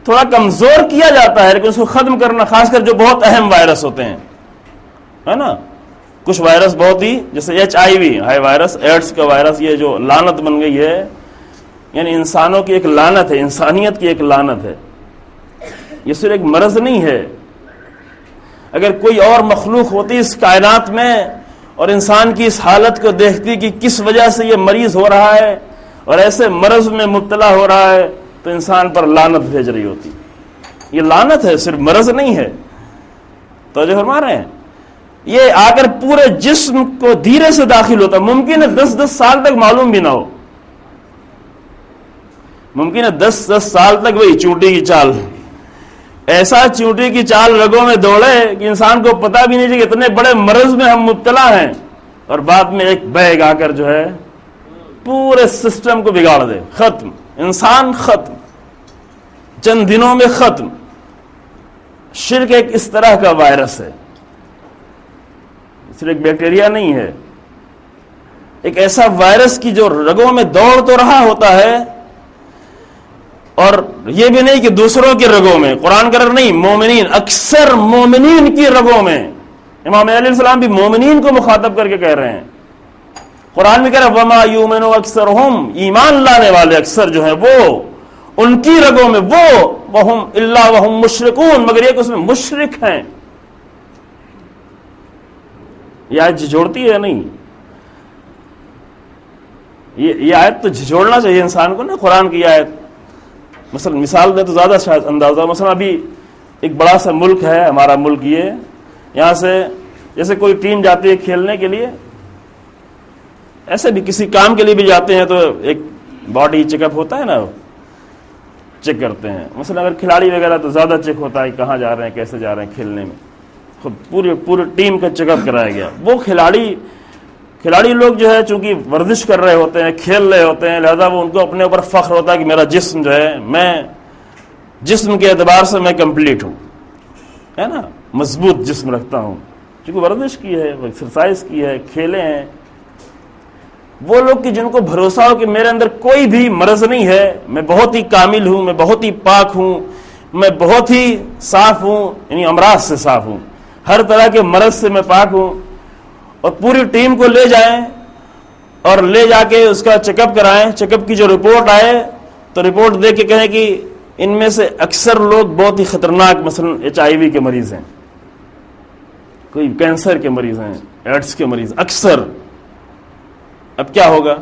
تھوڑا کمزور کیا جاتا ہے، لیکن اس کو ختم کرنا، خاص کر جو بہت اہم وائرس ہوتے ہیں، ہے نا؟ کچھ وائرس بہت ہی، جیسے HIV ہائی وائرس، ایڈس کا وائرس، یہ جو لعنت بن گئی ہے، یعنی انسانوں کی ایک لعنت ہے، انسانیت کی ایک لعنت ہے، یہ صرف ایک مرض نہیں ہے۔ اگر کوئی اور مخلوق ہوتی اس کائنات میں اور انسان کی اس حالت کو دیکھتی کہ کس وجہ سے یہ مریض ہو رہا ہے اور ایسے مرض میں مبتلا ہو رہا ہے، تو انسان پر لعنت بھیج رہی ہوتی۔ یہ لعنت ہے، صرف مرض نہیں ہے۔ تو جو فرما رہے ہیں، یہ آ کر پورے جسم کو دھیرے سے داخل ہوتا ہے، ممکن ہے 10 سال تک معلوم بھی نہ ہو، ممکن ہے 10 سال تک وہی چونٹی کی چال، ایسا چونٹی کی چال رگوں میں دوڑے کہ انسان کو پتہ بھی نہیں چلے کہ اتنے بڑے مرض میں ہم مبتلا ہیں، اور بعد میں ایک بیگ آ کر جو ہے پورے سسٹم کو بگاڑ دے، ختم، انسان ختم، چند دنوں میں ختم۔ شرک ایک اس طرح کا وائرس ہے، صرف ایک بیکٹیریا نہیں ہے، ایک ایسا وائرس کی جو رگوں میں دوڑ تو رہا ہوتا ہے اور یہ بھی نہیں کہ دوسروں کی رگوں میں، قرآن کا رگ نہیں، مومنین، اکثر مومنین کی رگوں میں۔ امام علیہ السلام بھی مومنین کو مخاطب کر کے کہہ رہے ہیں۔ قرآن میں کہہ رہا ہے وما یؤمن اکثرہم، ایمان لانے والے اکثر جو ہیں وہ ان کی رگوں میں، وہ وہم الا وہم مشرکون، مگر یہ کہ اس میں مشرک ہیں۔ یہ آیت جھجوڑتی ہے نہیں؟ یہ آیت تو جھجوڑنا چاہیے انسان کو نا، قرآن کی آیت۔ مثلا مثال دے تو زیادہ شاید اندازہ، مثلا ابھی ایک بڑا سا ملک ہے ہمارا ملک، یہ یہاں سے جیسے کوئی ٹیم جاتی ہے کھیلنے کے لیے، ایسے بھی کسی کام کے لیے بھی جاتے ہیں تو ایک باڈی چیک اپ ہوتا ہے نا، چیک کرتے ہیں۔ مثلا اگر کھلاڑی وغیرہ تو زیادہ چیک ہوتا ہے کہاں جا رہے ہیں، کیسے جا رہے ہیں کھیلنے میں، خود پوری ٹیم کا چیک اپ کرایا گیا۔ وہ کھلاڑی لوگ جو ہے چونکہ ورزش کر رہے ہوتے ہیں، کھیل رہے ہوتے ہیں، لہذا وہ ان کو اپنے اوپر فخر ہوتا ہے کہ میرا جسم جو ہے، میں جسم کے اعتبار سے میں کمپلیٹ ہوں، ہے نا، مضبوط جسم رکھتا ہوں، چونکہ ورزش کی ہے، ایکسرسائز کی ہے، کھیلے ہیں۔ وہ لوگ کہ جن کو بھروسہ ہو کہ میرے اندر کوئی بھی مرض نہیں ہے، میں بہت ہی کامل ہوں، میں بہت ہی پاک ہوں، میں بہت ہی صاف ہوں، یعنی امراض سے صاف ہوں، ہر طرح کے مرض سے میں پاک ہوں، اور پوری ٹیم کو لے جائیں اور لے جا کے اس کا چیک اپ کرائیں، چیک اپ کی جو رپورٹ آئے تو رپورٹ دے کے کہیں کہ ان میں سے اکثر لوگ بہت ہی خطرناک، مثلا HIV کے مریض ہیں، کوئی کینسر کے مریض ہیں، ایڈس کے مریض، اکثر۔ اب کیا ہوگا؟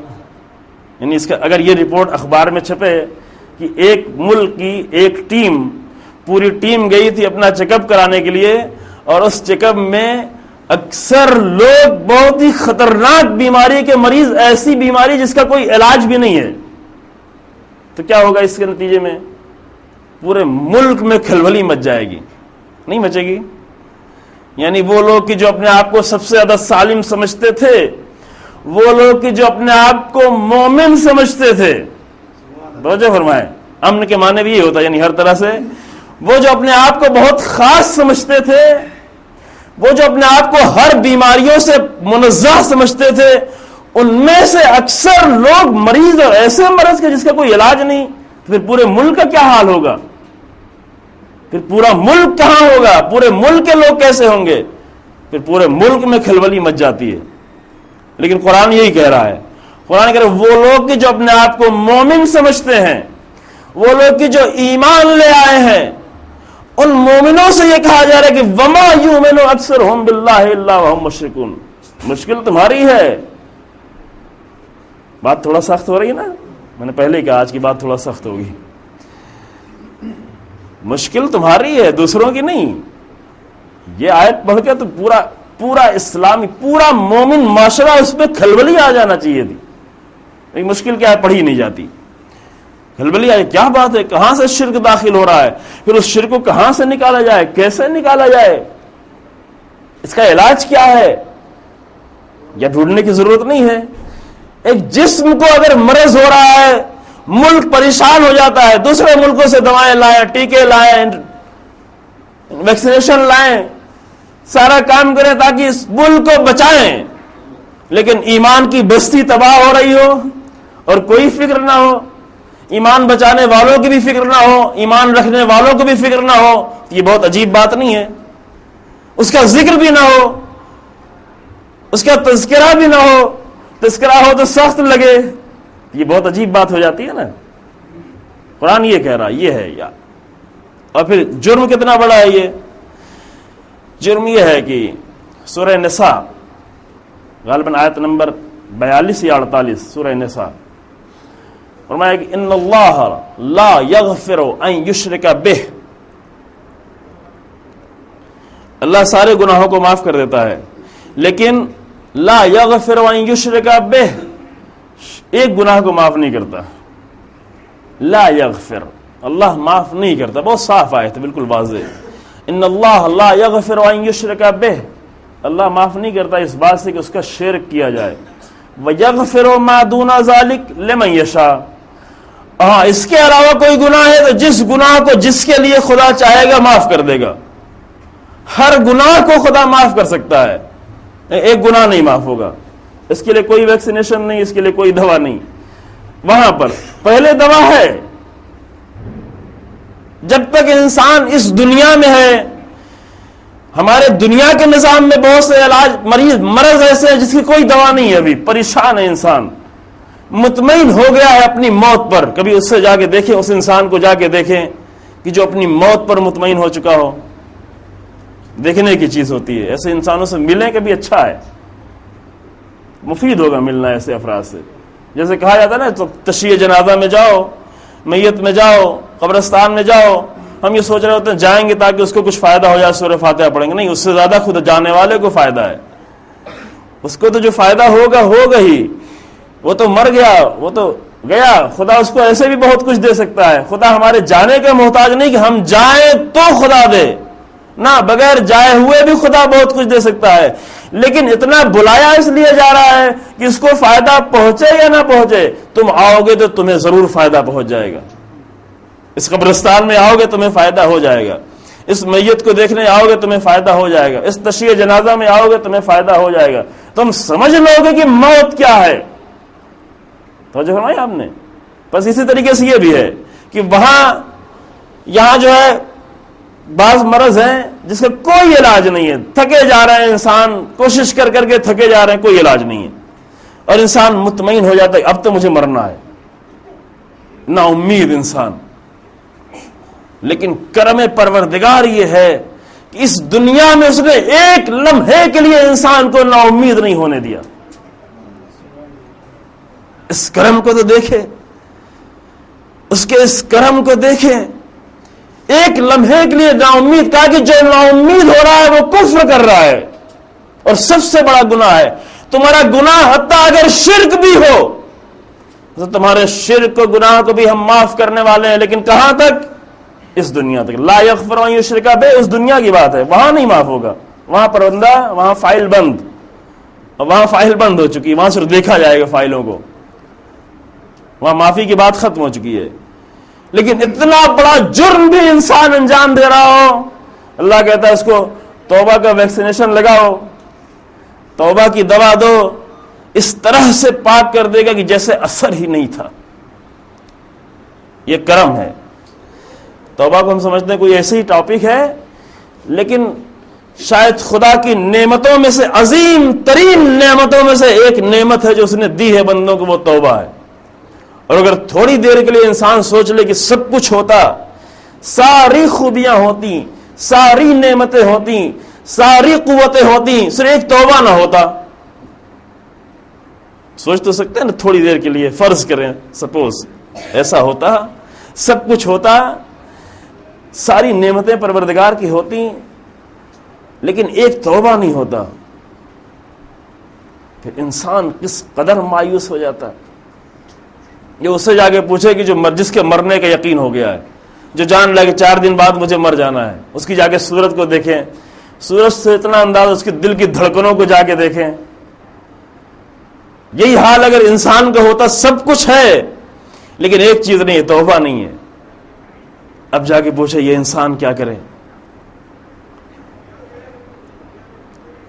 یعنی اس کا اگر یہ رپورٹ اخبار میں چھپے کہ ایک ملک کی ایک ٹیم، پوری ٹیم گئی تھی اپنا چیک اپ کرانے کے لیے، اور اس چیک اپ میں اکثر لوگ بہت ہی خطرناک بیماری کے مریض، ایسی بیماری جس کا کوئی علاج بھی نہیں ہے، تو کیا ہوگا اس کے نتیجے میں؟ پورے ملک میں کھلبلی مچ جائے گی، نہیں مچے گی؟ یعنی وہ لوگ کہ جو اپنے آپ کو سب سے زیادہ سالم سمجھتے تھے، وہ لوگ کہ جو اپنے آپ کو مومن سمجھتے تھے، توجہ فرمائیں، امن کے معنی بھی یہ ہوتا ہے، یعنی ہر طرح سے وہ جو اپنے آپ کو بہت خاص سمجھتے تھے، وہ جو اپنے آپ کو ہر بیماریوں سے منزہ سمجھتے تھے، ان میں سے اکثر لوگ مریض، اور ایسے مرض کے جس کا کوئی علاج نہیں، تو پھر پورے ملک کا کیا حال ہوگا؟ پھر پورا ملک کہاں ہوگا؟ پورے ملک کے لوگ کیسے ہوں گے؟ پھر پورے ملک میں کھلبلی مچ جاتی ہے۔ لیکن قرآن یہی کہہ رہا ہے، قرآن کہہ رہا ہے وہ لوگ کہ جو اپنے آپ کو مومن سمجھتے ہیں، وہ لوگ کہ جو ایمان لے آئے ہیں، ان مومنوں سے یہ کہا جا رہا ہے کہ وما یؤمن اکثرہم باللہ الا وہم مشرکون۔ مشکل تمہاری ہے، بات تھوڑا سخت ہو رہی ہے نا، میں نے پہلے کہا آج کی بات تھوڑا سخت ہوگی۔ مشکل تمہاری ہے، دوسروں کی نہیں۔ یہ آیت پڑھ کے تو پورا اسلامی، پورا مومن معاشرہ اس پہ کھلبلی آ جانا چاہیے تھی، لیکن مشکل کیا ہے، پڑھی نہیں جاتی، کھلبلی آئی، کیا بات ہے، کہاں سے شرک داخل ہو رہا ہے، پھر اس شرک کو کہاں سے نکالا جائے، کیسے نکالا جائے، اس کا علاج کیا ہے، یا ڈھونڈنے کی ضرورت نہیں ہے۔ ایک جسم کو اگر مرض ہو رہا ہے، ملک پریشان ہو جاتا ہے، دوسرے ملکوں سے دوائیں لائیں، ٹیکے لائیں، ویکسینیشن لائیں، سارا کام کریں تاکہ اس ملک کو بچائیں، لیکن ایمان کی بستی تباہ ہو رہی ہو اور کوئی فکر نہ ہو، ایمان بچانے والوں کی بھی فکر نہ ہو، ایمان رکھنے والوں کو بھی فکر نہ ہو، یہ بہت عجیب بات نہیں ہے؟ اس کا ذکر بھی نہ ہو، اس کا تذکرہ بھی نہ ہو، تذکرہ ہو تو سخت لگے، یہ بہت عجیب بات ہو جاتی ہے نا۔ قرآن یہ کہہ رہا ہے، یہ ہے یار۔ اور پھر جرم کتنا بڑا ہے یہ؟ جرم یہ ہے کہ سورہ نساء غالباً آیت نمبر 42 یا 48 سورہ نساء فرمایا کہ ان اللہ لا یغفر ان یشرک بہ، اللہ سارے گناہوں کو معاف کر دیتا ہے، لیکن لا یغفر ان یشرک بہ، ایک گناہ کو معاف نہیں کرتا۔ لا یغفر، اللہ معاف نہیں کرتا، بہت صاف آیت ہے، بالکل واضح۔ ان اللہ لا یغفر ان یشرک بہ، اللہ معاف نہیں کرتا اس بات سے کہ اس کا شرک کیا جائے۔ وَيَغْفِرُ مَا دُونَ ذَلِكَ لِمَن يَشَاءُ، ہاں اس کے علاوہ کوئی گناہ ہے تو جس گناہ کو جس کے لیے خدا چاہے گا معاف کر دے گا۔ ہر گناہ کو خدا معاف کر سکتا ہے، ایک گناہ نہیں معاف ہوگا، اس کے لیے کوئی ویکسینیشن نہیں، اس کے لیے کوئی دوا نہیں۔ وہاں پر پہلے دوا ہے، جب تک انسان اس دنیا میں ہے، ہمارے دنیا کے نظام میں بہت سے علاج مرض ایسے ہیں جس کی کوئی دوا نہیں ہے، ابھی پریشان ہے انسان، مطمئن ہو گیا ہے اپنی موت پر. کبھی اس سے جا کے دیکھیں، اس انسان کو جا کے دیکھیں کہ جو اپنی موت پر مطمئن ہو چکا ہو. دیکھنے کی چیز ہوتی ہے. ایسے انسانوں سے ملیں کبھی اچھا ہے، مفید ہوگا ملنا ایسے افراد سے. جیسے کہا جاتا ہے نا، تو تشییع جنازہ میں جاؤ، میت میں جاؤ، قبرستان میں جاؤ، ہم یہ سوچ رہے ہوتے ہیں جائیں گے تاکہ اس کو کچھ فائدہ ہو جائے، سورہ فاتحہ پڑھیں گے. نہیں، اس سے زیادہ خود جانے والے کو فائدہ ہے. اس کو تو جو فائدہ ہوگا ہوگا ہی. وہ تو مر گیا، وہ تو گیا. خدا اس کو ایسے بھی بہت کچھ دے سکتا ہے. خدا ہمارے جانے کا محتاج نہیں کہ ہم جائیں تو خدا دے، نہ، بغیر جائے ہوئے بھی خدا بہت کچھ دے سکتا ہے. لیکن اتنا بلایا اس لیے جا رہا ہے کہ اس کو فائدہ پہنچے یا نہ پہنچے. تم آؤ گے تو تمہیں ضرور فائدہ پہنچ جائے گا. اس قبرستان میں آؤ گے تمہیں فائدہ ہو جائے گا. اس میت کو دیکھنے آؤ گے تمہیں فائدہ ہو جائے گا. اس تشییع جنازہ میں آؤ گے تمہیں فائدہ ہو جائے گا. تم سمجھ لو گے کہ موت کیا ہے. توجہ فرمائی آپ نے. بس اسی طریقے سے یہ بھی ہے کہ یہاں جو ہے بعض مرض ہیں جس کا کوئی علاج نہیں ہے. تھکے جا رہے ہیں انسان، کوشش کر کر کے تھکے جا رہے ہیں، کوئی علاج نہیں ہے. اور انسان مطمئن ہو جاتا ہے اب تو مجھے مرنا ہے، نا امید انسان. لیکن کرم پروردگار یہ ہے کہ اس دنیا میں اس نے ایک لمحے کے لیے انسان کو نا امید نہیں ہونے دیا. اس کرم کو تو دیکھے، اس کے اس کرم کو دیکھیں. ایک لمحے کے لیے نا امید کہا کہ جو نا امید ہو رہا ہے وہ کفر کر رہا ہے، اور سب سے بڑا گناہ ہے. تمہارا گناہ حتیٰ اگر شرک بھی ہو تو تمہارے شرک و گناہ کو بھی ہم معاف کرنے والے ہیں. لیکن کہاں تک؟ اس دنیا تک. لا یغفر ان یشرک بہ، اس دنیا کی بات ہے، وہاں نہیں معاف ہوگا. وہاں پروندہ، وہاں فائل بند، اور وہاں فائل بند ہو چکی، وہاں صرف دیکھا جائے گا فائلوں کو. وہاں معافی کی بات ختم ہو چکی ہے. لیکن اتنا بڑا جرم بھی انسان انجام دے رہا ہو، اللہ کہتا ہے اس کو توبہ کا ویکسینیشن لگاؤ، توبہ کی دوا دو، اس طرح سے پاک کر دے گا کہ جیسے اثر ہی نہیں تھا. یہ کرم ہے. توبہ کو ہم سمجھتے ہیں کوئی ایسی ہی ٹاپک ہے، لیکن شاید خدا کی نعمتوں میں سے عظیم ترین نعمتوں میں سے ایک نعمت ہے جو اس نے دی ہے بندوں کو، وہ توبہ ہے. اور اگر تھوڑی دیر کے لیے انسان سوچ لے کہ سب کچھ ہوتا، ساری خوبیاں ہوتی، ساری نعمتیں ہوتی، ساری قوتیں ہوتی، صرف ایک توبہ نہ ہوتا. سوچ تو سکتے ہیں نا تھوڑی دیر کے لیے، فرض کریں سپوز ایسا ہوتا، سب کچھ ہوتا، ساری نعمتیں پروردگار کی ہوتی، لیکن ایک توبہ نہیں ہوتا، پھر انسان کس قدر مایوس ہو جاتا. یہ اس سے جا کے پوچھے کہ جس کے مرنے کا یقین ہو گیا ہے، جو جان لگے 4 دن بعد مجھے مر جانا ہے، اس کی جا کے صورت کو دیکھیں، سورج سے اتنا انداز، اس کے دل کی دھڑکنوں کو جا کے دیکھیں. یہی حال اگر انسان کا ہوتا، سب کچھ ہے لیکن ایک چیز نہیں ہے، توبہ نہیں ہے. اب جا کے پوچھے یہ انسان کیا کرے؟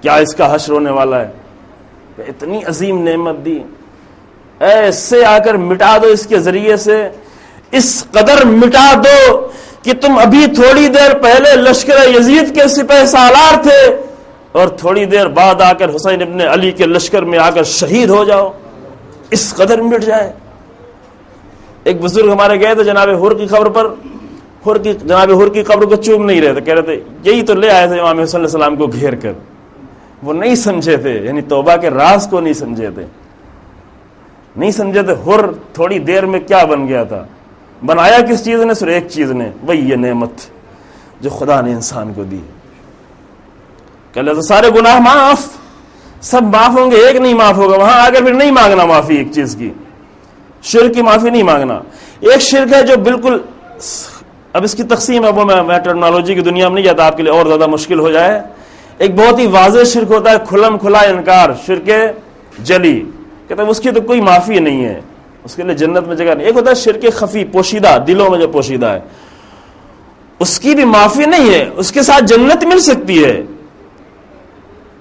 کیا اس کا حشر ہونے والا ہے؟ اتنی عظیم نعمت دی، ایسے آ کر مٹا دو اس کے ذریعے سے، اس قدر مٹا دو کہ تم ابھی تھوڑی دیر پہلے لشکر یزید کے سپہ سالار تھے اور تھوڑی دیر بعد آ کر حسین ابن علی کے لشکر میں آ کر شہید ہو جاؤ. اس قدر مٹ جائے. ایک بزرگ ہمارے گئے تھے جناب حر کی قبر پر، جناب حر کی قبر کو چوم نہیں رہے تھے، کہہ رہے تھے یہی تو لے آئے تھے امام حسین علیہ السلام کو گھیر کر. وہ نہیں سمجھے تھے، یعنی توبہ کے راز کو نہیں سمجھے تھے، نہیں سمجھے تھے. حر تھوڑی دیر میں کیا بن گیا تھا؟ بنایا کس چیز نے؟ صرف ایک چیز نے، وہی یہ نعمت جو خدا نے انسان کو دی. کہ اللہ تو سارے گناہ معاف، سب معاف ہوں گے، ایک نہیں معاف ہوگا. وہاں آگے پھر نہیں مانگنا معافی ایک چیز کی، شرک کی معافی نہیں مانگنا. ایک شرک ہے جو بالکل، اب اس کی تقسیم ہے وہ میں ٹرمنالوجی کی دنیا میں نہیں جاتا، آپ کے لیے اور زیادہ مشکل ہو جائے. ایک بہت ہی واضح شرک ہوتا ہے، کھلم کھلا انکار، شرک جلی، کہتے ہیں اس کی تو کوئی معافی نہیں ہے، اس کے لیے جنت میں جگہ نہیں. ایک ہوتا ہے شرک خفی، پوشیدہ، دلوں میں جو پوشیدہ ہے، اس کی بھی معافی نہیں ہے. اس کے ساتھ جنت مل سکتی ہے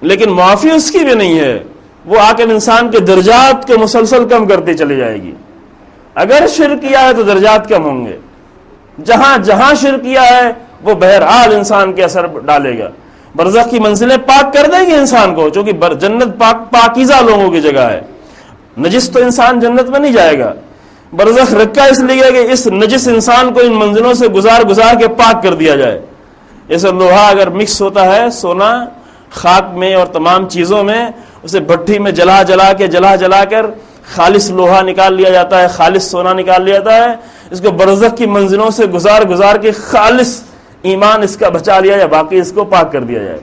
لیکن معافی اس کی بھی نہیں ہے. وہ آ کر انسان کے درجات کو مسلسل کم کرتی چلی جائے گی. اگر شرک کیا ہے تو درجات کم ہوں گے، جہاں جہاں شرک کیا ہے وہ بہرحال انسان کے اثر ڈالے گا. برزخ کی منزلیں پاک کر دیں گے انسان کو، چونکہ جنت پاکیزہ لوگوں کی جگہ ہے. نجس تو انسان جنت میں نہیں جائے گا. برزخ رکھا اس لیے کہ اس نجس انسان کو ان منزلوں سے گزار کے پاک کر دیا جائے. جیسے لوہا اگر مکس ہوتا ہے سونا خاک میں اور تمام چیزوں میں، اسے بھٹی میں جلا کر خالص لوہا نکال لیا جاتا ہے، خالص سونا نکال لیا جاتا ہے. اس کو برزخ کی منزلوں سے گزار کے خالص ایمان اس کا بچا لیا جائے، باقی اس کو پاک کر دیا جائے.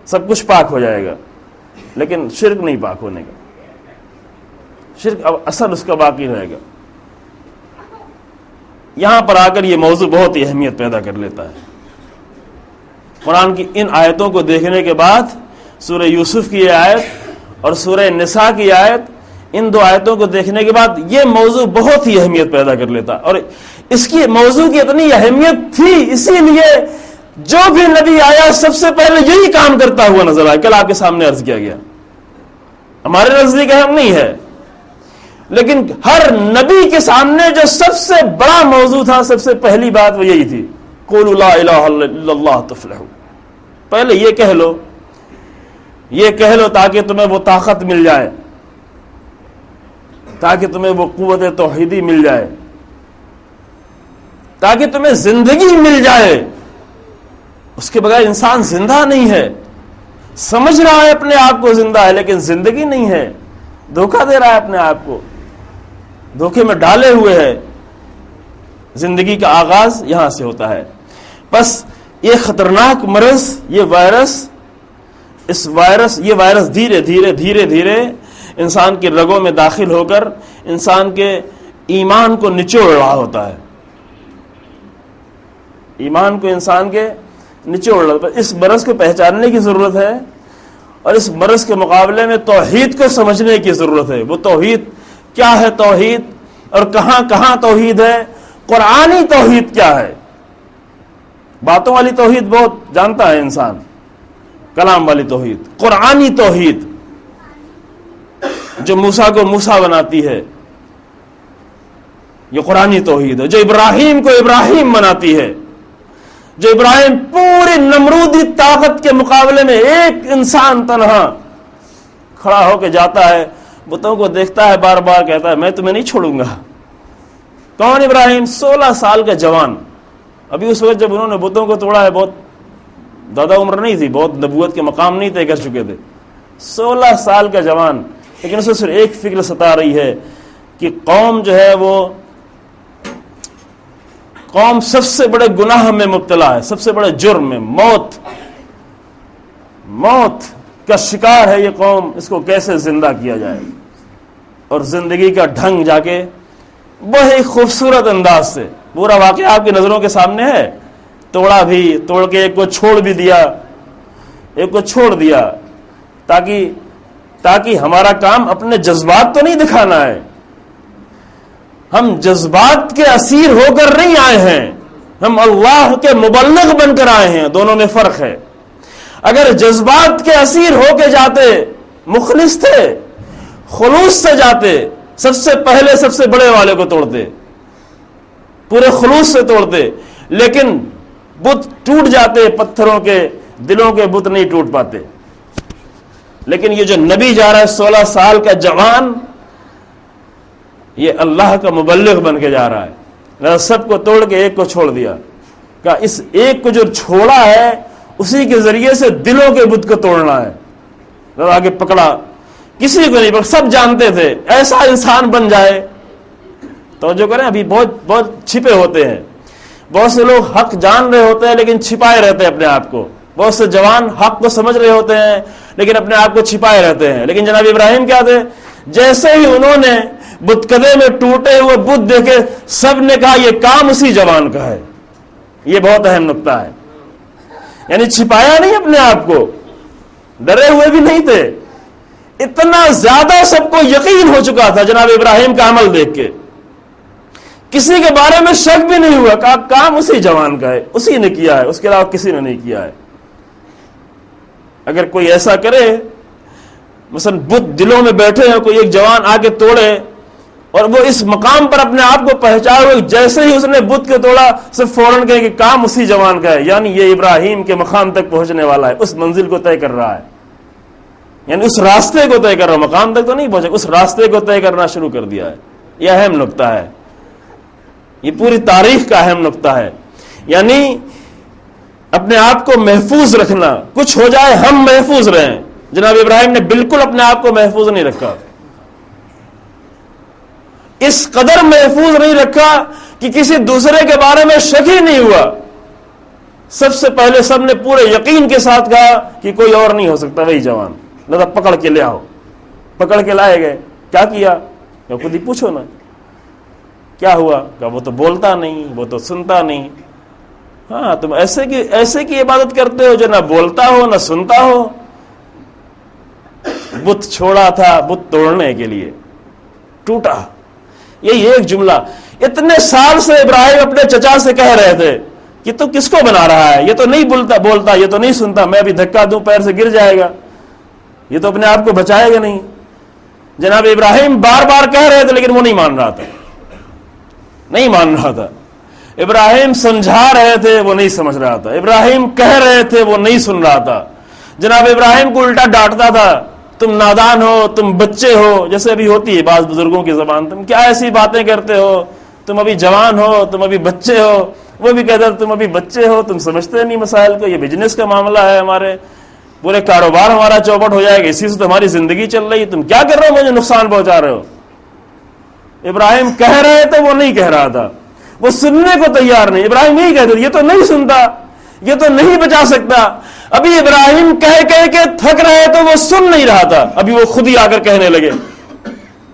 سب کچھ پاک ہو جائے گا، لیکن شرک نہیں پاک ہونے کا. شرک اب اثر اس کا باقی رہے گا. یہاں پر آ کر یہ موضوع بہت ہی اہمیت پیدا کر لیتا ہے. قرآن کی ان آیتوں کو دیکھنے کے بعد سورہ یوسف کی یہ آیت اور سورہ نساء کی آیت، ان دو آیتوں کو دیکھنے کے بعد یہ موضوع بہت ہی اہمیت پیدا کر لیتا. اور اس کی موضوع کی اتنی اہمیت تھی اسی لیے جو بھی نبی آیا سب سے پہلے یہی کام کرتا ہوا نظر آیا. کل آپ کے سامنے عرض کیا گیا، ہمارے نزدیک اہم نہیں ہے، لیکن ہر نبی کے سامنے جو سب سے بڑا موضوع تھا، سب سے پہلی بات وہ یہی تھی، قولوا لا الہ الا اللہ تفلحوا. پہلے یہ کہہ لو تاکہ تمہیں وہ طاقت مل جائے، تاکہ تمہیں وہ قوت توحیدی مل جائے، تاکہ تمہیں زندگی مل جائے. اس کے بغیر انسان زندہ نہیں ہے. سمجھ رہا ہے اپنے آپ کو زندہ ہے، لیکن زندگی نہیں ہے. دھوکہ دے رہا ہے اپنے آپ کو، دھوکے میں ڈالے ہوئے ہے. زندگی کا آغاز یہاں سے ہوتا ہے. بس یہ خطرناک مرض، یہ وائرس دھیرے دھیرے انسان کے رگوں میں داخل ہو کر انسان کے ایمان کو نچوڑ رہا ہوتا ہے. ایمان کو انسان کے نچوڑ رہا. اس مرض کو پہچاننے کی ضرورت ہے اور اس مرض کے مقابلے میں توحید کو سمجھنے کی ضرورت ہے. وہ توحید کیا ہے، توحید اور کہاں کہاں توحید ہے، قرآنی توحید کیا ہے. باتوں والی توحید بہت جانتا ہے انسان، کلام والی توحید، قرآنی توحید جو موسیٰ کو موسیٰ بناتی ہے، یہ قرآنی توحید ہے. جو ابراہیم کو ابراہیم بناتی ہے، جو ابراہیم پوری نمرودی طاقت کے مقابلے میں ایک انسان تنہا کھڑا ہو کے جاتا ہے، بتوں کو دیکھتا ہے، بار بار کہتا ہے میں تمہیں نہیں چھوڑوں گا. کون ابراہیم؟ 16 سال کا جوان. ابھی اس وقت جب انہوں نے بتوں کو توڑا ہے بہت زیادہ عمر نہیں تھی، بہت نبوت کے مقام نہیں طے کر چکے تھے. 16 سال کا جوان، لیکن اسے صرف ایک فکر ستا رہی ہے کہ قوم جو ہے وہ قوم سب سے بڑے گناہ میں مبتلا ہے، سب سے بڑے جرم میں، موت کا شکار ہے یہ قوم. اس کو کیسے زندہ کیا جائے، اور زندگی کا ڈھنگ جا کے بہت خوبصورت انداز سے پورا واقعہ آپ کی نظروں کے سامنے ہے. توڑا بھی، توڑ کے ایک کو چھوڑ بھی دیا، ایک کو چھوڑ دیا، تاکہ ہمارا کام اپنے جذبات تو نہیں دکھانا ہے. ہم جذبات کے اسیر ہو کر نہیں آئے ہیں، ہم اللہ کے مبلغ بن کر آئے ہیں. دونوں میں فرق ہے. اگر جذبات کے اسیر ہو کے جاتے، مخلص تھے، خلوص سے جاتے، سب سے پہلے سب سے بڑے والے کو توڑتے، پورے خلوص سے توڑتے. لیکن بت ٹوٹ جاتے، پتھروں کے دلوں کے بت نہیں ٹوٹ پاتے. لیکن یہ جو نبی جا رہا ہے 16 سال کا جوان، یہ اللہ کا مبلغ بن کے جا رہا ہے. سب کو توڑ کے ایک کو چھوڑ دیا. کہا اس ایک کو جو چھوڑا ہے اسی کے ذریعے سے دلوں کے بت کو توڑنا ہے. آگے پکڑا، کسی کو نہیں پکڑا، سب جانتے تھے ایسا انسان بن جائے. توجہ کریں، ابھی بہت چھپے ہوتے ہیں. بہت سے لوگ حق جان رہے ہوتے ہیں لیکن چھپائے رہتے ہیں اپنے آپ کو. بہت سے جوان حق کو سمجھ رہے ہوتے ہیں لیکن اپنے آپ کو چھپائے رہتے ہیں. لیکن جناب ابراہیم کیا تھے؟ جیسے ہی انہوں نے بت کدے میں ٹوٹے ہوئے بت دیکھے، سب نے کہا یہ کام اسی جوان کا ہے. یہ بہت اہم نقطہ ہے. یعنی چھپایا نہیں اپنے آپ کو، ڈرے ہوئے بھی نہیں تھے. اتنا زیادہ سب کو یقین ہو چکا تھا جناب ابراہیم کا عمل دیکھ کے، کسی کے بارے میں شک بھی نہیں ہوا. کہا کام اسی جوان کا ہے، اسی نے کیا ہے، اس کے علاوہ کسی نے نہیں کیا ہے. اگر کوئی ایسا کرے، مثلا بت دلوں میں بیٹھے ہیں، کوئی ایک جوان آ کے توڑے، اور وہ اس مقام پر اپنے آپ کو پہچان ہوئے، جیسے ہی اس نے بت کو توڑا صرف فوراً کہے کہ کام اسی جوان کا ہے، یعنی یہ ابراہیم کے مقام تک پہنچنے والا ہے، اس منزل کو طے کر رہا ہے، یعنی اس راستے کو طے کر رہا ہے، مقام تک تو نہیں پہنچے، اس راستے کو طے کرنا شروع کر دیا ہے۔ یہ اہم نقطہ ہے، یہ پوری تاریخ کا اہم نقطہ ہے، یعنی اپنے آپ کو محفوظ رکھنا، کچھ ہو جائے ہم محفوظ رہیں۔ جناب ابراہیم نے بالکل اپنے آپ کو محفوظ نہیں رکھا، اس قدر محفوظ نہیں رکھا کہ کسی دوسرے کے بارے میں شک ہی نہیں ہوا۔ سب سے پہلے سب نے پورے یقین کے ساتھ کہا کہ کوئی اور نہیں ہو سکتا، وہی جوان، لذا پکڑ کے لے آؤ۔ پکڑ کے لائے گئے، کیا کیا؟ کہ خود ہی پوچھو نا کیا ہوا؟ کہ وہ تو بولتا نہیں، وہ تو سنتا نہیں۔ ہاں، تم ایسے کی عبادت کرتے ہو جو نہ بولتا ہو نہ سنتا ہو۔ بت چھوڑا تھا بت توڑنے کے لیے، ٹوٹا۔ یہی ایک جملہ اتنے سال سے ابراہیم اپنے چچا سے کہہ رہے تھے کہ تو کس کو بنا رہا ہے؟ یہ تو نہیں بولتا، یہ تو نہیں سنتا، میں ابھی دھکا دوں پیر سے گر جائے گا، یہ تو اپنے آپ کو بچائے گا نہیں۔ جناب ابراہیم بار بار کہہ رہے تھے لیکن وہ نہیں مان رہا تھا، نہیں مان رہا تھا۔ ابراہیم سمجھا رہے تھے، وہ نہیں سمجھ رہا تھا۔ ابراہیم کہہ رہے تھے، وہ نہیں سن رہا تھا۔ جناب ابراہیم کو الٹا ڈانٹتا تھا، تم نادان ہو، تم بچے ہو، جیسے ابھی ہوتی ہے بعض بزرگوں کی زبان، تم کیا ایسی باتیں کرتے ہو، تم ابھی جوان ہو، تم ابھی بچے ہو۔ وہ بھی کہتا تم ابھی بچے ہو، تم سمجھتے نہیں مسائل کو، یہ بزنس کا معاملہ ہے، ہمارے پورے کاروبار ہمارا چوپٹ ہو جائے گا، اسی سے تو ہماری زندگی چل رہی ہے، تم کیا کر رہے ہو، مجھے نقصان پہنچا رہے ہو۔ ابراہیم کہہ رہے تھے، وہ نہیں کہہ رہا تھا، وہ سننے کو تیار نہیں۔ ابراہیم یہی کہتے یہ تو نہیں سنتا، یہ تو نہیں بچا سکتا۔ ابھی ابراہیم کہہ کے تھک رہے تو وہ سن نہیں رہا تھا، ابھی وہ خود ہی آ کر کہنے لگے۔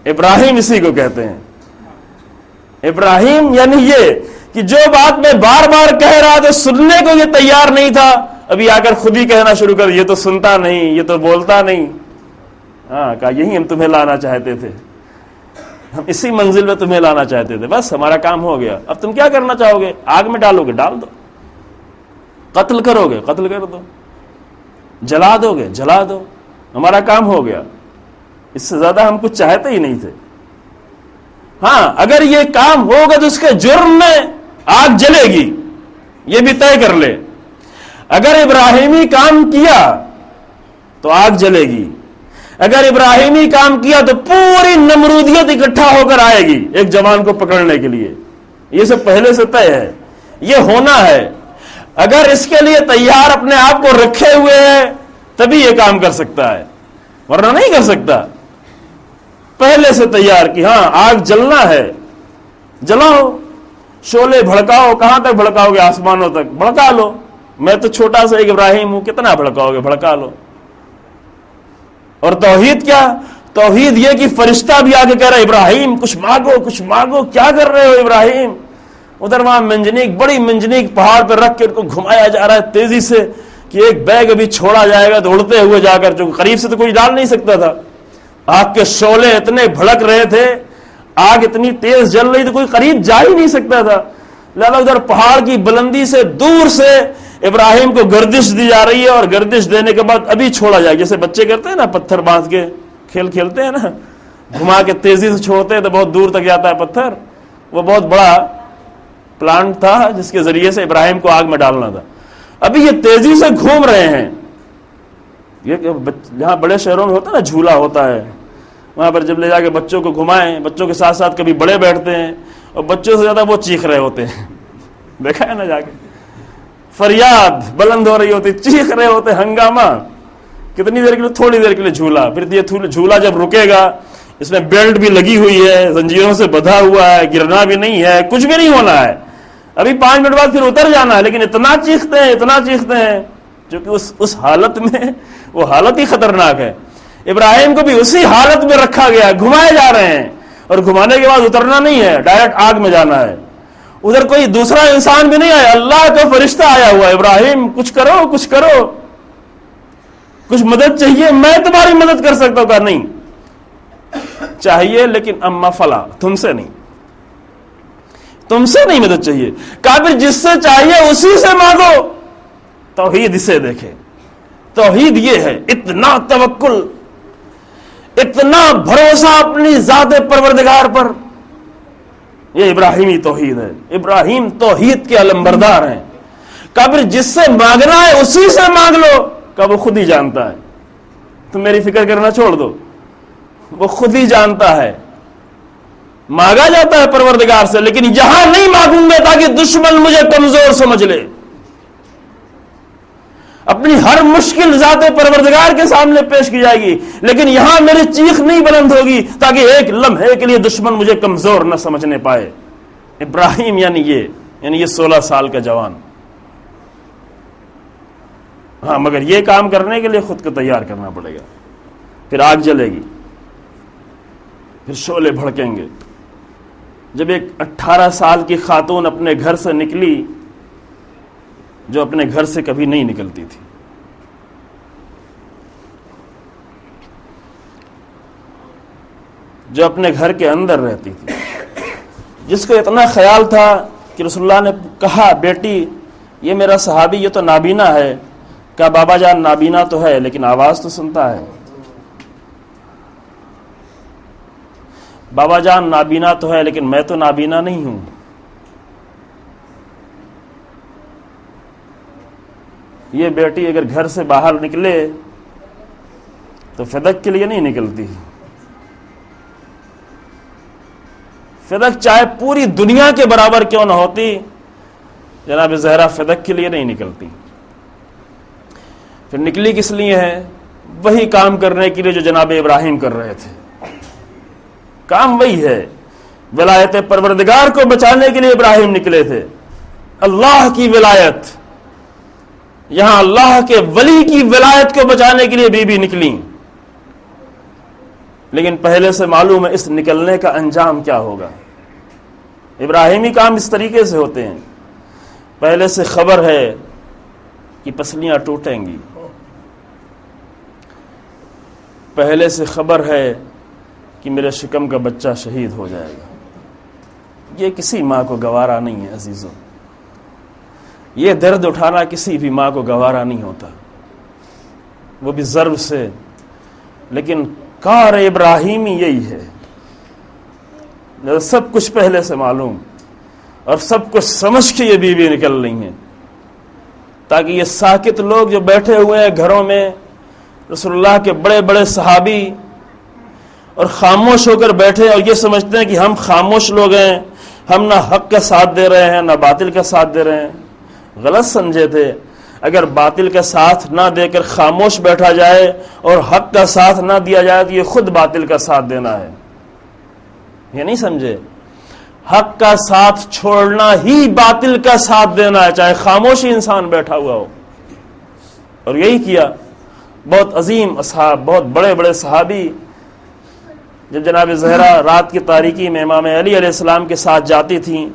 ابراہیم اسی کو کہتے ہیں، ابراہیم یعنی یہ کہ جو بات میں بار بار کہہ رہا تھا، سننے کو یہ تیار نہیں تھا، ابھی آ کر خود ہی کہنا شروع کر، یہ تو سنتا نہیں، یہ تو بولتا نہیں۔ ہاں، کہا یہی ہم تمہیں لانا چاہتے تھے، ہم اسی منزل میں تمہیں لانا چاہتے تھے، بس ہمارا کام ہو گیا۔ اب تم کیا کرنا چاہو گے؟ آگ میں ڈالو گے، ڈال دو، قتل کرو گے، قتل کر دو، جلا دو گے، جلا دو، ہمارا کام ہو گیا۔ اس سے زیادہ ہم کچھ چاہتے ہی نہیں تھے۔ ہاں، اگر یہ کام ہوگا تو اس کے جرم میں آگ جلے گی، یہ بھی طے کر لے۔ اگر ابراہیمی کام کیا تو آگ جلے گی، اگر ابراہیمی کام کیا تو پوری نمرودیت اکٹھا ہو کر آئے گی ایک جوان کو پکڑنے کے لیے۔ یہ سب پہلے سے طے ہے، یہ ہونا ہے۔ اگر اس کے لیے تیار اپنے آپ کو رکھے ہوئے ہے تبھی یہ کام کر سکتا ہے، ورنہ نہیں کر سکتا۔ پہلے سے تیار کہ ہاں آگ جلنا ہے، جلاؤ، شعلے بھڑکاؤ، کہاں تک بھڑکاؤ گے؟ آسمانوں تک بھڑکا لو، میں تو چھوٹا سا ایک ابراہیم ہوں، کتنا بھڑکاؤ گے؟ بھڑکا لو۔ اور توحید کیا؟ توحید یہ کہ فرشتہ بھی آگے کہہ رہا ہے ابراہیم کچھ مانگو، کچھ مانگو، کیا کر رہے ہو ابراہیم؟ ادھر وہاں منجنیک، بڑی منجنیک پہاڑ پہ رکھ کے ان کو گھمایا جا رہا ہے تیزی سے کہ ایک بیگ ابھی چھوڑا جائے گا تو اڑتے ہوئے جا کر، جو قریب سے تو کوئی ڈال نہیں سکتا تھا۔ آگ کے شعلے اتنے بھڑک رہے تھے، آگ اتنی تیز جل رہی تو کوئی قریب جا ہی نہیں سکتا تھا۔ لہذا ادھر پہاڑ کی بلندی سے دور سے ابراہیم کو گردش دی جا رہی ہے، اور گردش دینے کے بعد ابھی چھوڑا جائے، جیسے بچے کرتے ہیں نا، پتھر باندھ کے کھیل کھیلتے ہیں نا، گھما کے تیزی سے چھوڑتے ہیں تو بہت دور تک جاتا ہے پتھر۔ وہ بہت بڑا پلانٹ تھا جس کے ذریعے سے ابراہیم کو آگ میں ڈالنا تھا۔ ابھی یہ تیزی سے گھوم رہے ہیں، یہ جہاں بڑے شہروں میں ہوتا ہے نا جھولا ہوتا ہے، وہاں پر جب لے جا کے بچوں کو گھمائیں، بچوں کے ساتھ ساتھ کبھی بڑے بیٹھتے ہیں اور بچوں سے زیادہ وہ چیخ رہے ہوتے ہیں، دیکھا ہے نا جا کے، فریاد بلند ہو رہی ہوتی، چیخ رہے ہوتے، ہنگامہ۔ کتنی دیر کے لیے؟ تھوڑی دیر کے لیے جھولا، پھر یہ جھولا جب رکے گا، اس میں بیلٹ بھی لگی ہوئی ہے، زنجیروں سے بندھا ہوا ہے، گرنا بھی نہیں ہے، کچھ بھی نہیں ہونا ہے، ابھی 5 منٹ بعد پھر اتر جانا ہے، لیکن اتنا چیختے ہیں، اتنا چیختے ہیں، کیونکہ اس حالت میں وہ حالت ہی خطرناک ہے۔ ابراہیم کو بھی اسی حالت میں رکھا گیا، گھمائے جا رہے ہیں، اور گھمانے کے بعد اترنا نہیں ہے، ڈائریکٹ آگ میں جانا ہے۔ ادھر کوئی دوسرا انسان بھی نہیں آیا، اللہ کا فرشتہ آیا ہوا ہے، ابراہیم کچھ کرو، کچھ کرو، کچھ مدد چاہیے، میں تمہاری مدد کر سکتا ہوں۔ نہیں چاہیے، لیکن اما فلا، تم سے نہیں، تم سے نہیں مدد چاہیے۔ کافر جس سے چاہیے اسی سے مانگو۔ توحید اسے دیکھے، توحید یہ ہے، اتنا توکل، اتنا بھروسہ اپنی ذات پروردگار پر یہ ابراہیمی توحید ہے. ابراہیم توحید کے علمبردار ہیں. کہا پھر جس سے مانگنا ہے اسی سے مانگ لو. کہا وہ خود ہی جانتا ہے, تم میری فکر کرنا چھوڑ دو, وہ خود ہی جانتا ہے. مانگا جاتا ہے پروردگار سے, لیکن یہاں نہیں مانگوں گے تاکہ دشمن مجھے کمزور سمجھ لے. اپنی ہر مشکل ذات پروردگار کے سامنے پیش کی جائے گی, لیکن یہاں میری چیخ نہیں بلند ہوگی تاکہ ایک لمحے کے لیے دشمن مجھے کمزور نہ سمجھنے پائے. ابراہیم یعنی یہ 16 سال کا جوان. ہاں مگر یہ کام کرنے کے لیے خود کو تیار کرنا پڑے گا. پھر آگ جلے گی, پھر شعلے بھڑکیں گے. جب ایک 18 سال کی خاتون اپنے گھر سے نکلی, جو اپنے گھر سے کبھی نہیں نکلتی تھی, جو اپنے گھر کے اندر رہتی تھی, جس کو اتنا خیال تھا کہ رسول اللہ نے کہا بیٹی یہ میرا صحابی یہ تو نابینا ہے. کہا بابا جان نابینا تو ہے لیکن آواز تو سنتا ہے. بابا جان نابینا تو ہے لیکن میں تو نابینا نہیں ہوں. یہ بیٹی اگر گھر سے باہر نکلے تو فدق کے لیے نہیں نکلتی. فدق چاہے پوری دنیا کے برابر کیوں نہ ہوتی, جناب زہرا فدق کے لیے نہیں نکلتی. پھر نکلی کس لیے ہے؟ وہی کام کرنے کے لیے جو جناب ابراہیم کر رہے تھے. کام وہی ہے, ولایت پروردگار کو بچانے کے لیے ابراہیم نکلے تھے. اللہ کی ولایت, یہاں اللہ کے ولی کی ولایت کو بچانے کے لیے بی نکلی. لیکن پہلے سے معلوم ہے اس نکلنے کا انجام کیا ہوگا. ابراہیمی کام اس طریقے سے ہوتے ہیں. پہلے سے خبر ہے کہ پسلیاں ٹوٹیں گی, پہلے سے خبر ہے کہ میرے شکم کا بچہ شہید ہو جائے گا. یہ کسی ماں کو گوارا نہیں ہے عزیزوں, یہ درد اٹھانا کسی بھی ماں کو گوارا نہیں ہوتا, وہ بھی ضرب سے. لیکن کار ابراہیمی یہی ہے, سب کچھ پہلے سے معلوم اور سب کچھ سمجھ کے یہ بیوی نکل رہی ہیں, تاکہ یہ ساکت لوگ جو بیٹھے ہوئے ہیں گھروں میں, رسول اللہ کے بڑے بڑے صحابی, اور خاموش ہو کر بیٹھے اور یہ سمجھتے ہیں کہ ہم خاموش لوگ ہیں, ہم نہ حق کا ساتھ دے رہے ہیں نہ باطل کا ساتھ دے رہے ہیں. غلط سمجھے تھے. اگر باطل کا ساتھ نہ دے کر خاموش بیٹھا جائے اور حق کا ساتھ نہ دیا جائے تو یہ خود باطل کا ساتھ دینا ہے. یہ نہیں سمجھے, حق کا ساتھ چھوڑنا ہی باطل کا ساتھ دینا ہے, چاہے خاموشی انسان بیٹھا ہوا ہو. اور یہی کیا بہت عظیم اصحاب, بہت بڑے بڑے صحابی. جب جناب زہرا رات کی تاریکی میں امام علی علیہ السلام کے ساتھ جاتی تھیں,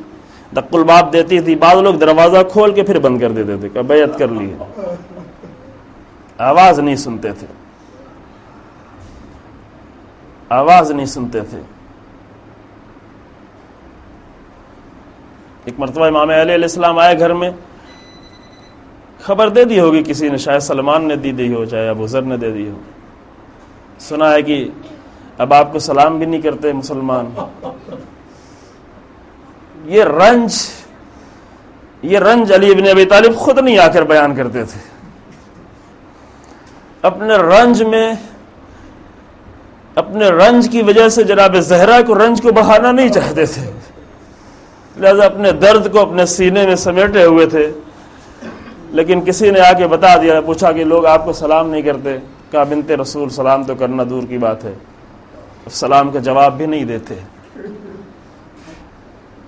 دق الباب دیتی تھی, بعض لوگ دروازہ کھول کے پھر بند کر دیتے تھے کہ بیعت کر لی ہے. آواز نہیں سنتے تھے, آواز نہیں سنتے تھے. ایک مرتبہ امام علی علیہ السلام آئے گھر میں, خبر دے دی ہوگی کسی نے, شاید سلمان نے دی ہو, چاہے ابو ذر نے دے دی ہو. سنا ہے کہ اب آپ کو سلام بھی نہیں کرتے مسلمان. یہ رنج علی بن ابی طالب خود نہیں آ کر بیان کرتے تھے. اپنے رنج کی وجہ سے جناب زہرا کو رنج کو بڑھانا نہیں چاہتے تھے, لہذا اپنے درد کو اپنے سینے میں سمیٹے ہوئے تھے. لیکن کسی نے آ کے بتا دیا, پوچھا کہ لوگ آپ کو سلام نہیں کرتے. کہا بنت رسول سلام تو کرنا دور کی بات ہے, سلام کا جواب بھی نہیں دیتے.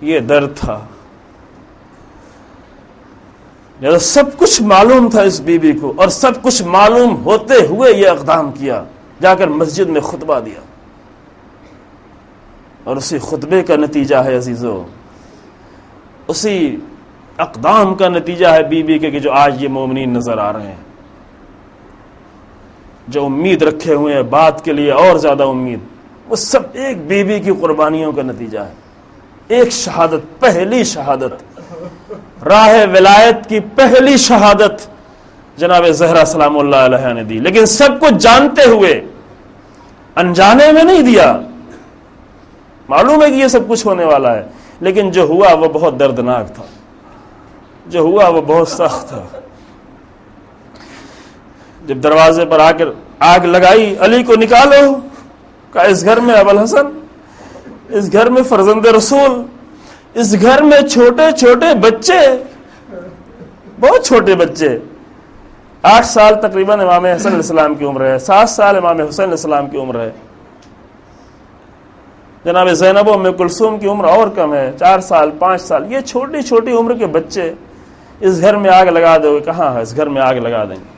یہ درد تھا. سب کچھ معلوم تھا اس بی بی کو, اور سب کچھ معلوم ہوتے ہوئے یہ اقدام کیا, جا کر مسجد میں خطبہ دیا. اور اسی خطبے کا نتیجہ ہے عزیزو, اسی اقدام کا نتیجہ ہے بی بی کے کہ جو آج یہ مومنین نظر آ رہے ہیں, جو امید رکھے ہوئے ہیں بات کے لیے اور زیادہ امید, وہ سب ایک بی بی کی قربانیوں کا نتیجہ ہے. ایک شہادت, پہلی شہادت, راہ ولایت کی پہلی شہادت جناب زہرا سلام اللہ علیہ نے دی. لیکن سب کو جانتے ہوئے, انجانے میں نہیں دیا. معلوم ہے کہ یہ سب کچھ ہونے والا ہے, لیکن جو ہوا وہ بہت دردناک تھا، جو ہوا وہ بہت سخت تھا۔ جب دروازے پر آ کر آگ لگائی، علی کو نکالو، کہا اس گھر میں ابو الحسن، اس گھر میں فرزند رسول، اس گھر میں چھوٹے چھوٹے بچے، بہت چھوٹے بچے، 8 سال تقریباً امام حسن علیہ السلام کی عمر ہے، 7 سال امام حسین علیہ السلام کی عمر ہے، جناب زینب و ام کلثوم کی عمر اور کم ہے، 4 سال 5 سال، یہ چھوٹی چھوٹی عمر کے بچے اس گھر میں آگ لگا دو گے، کہاں ہے اس گھر میں آگ لگا دیں گے؟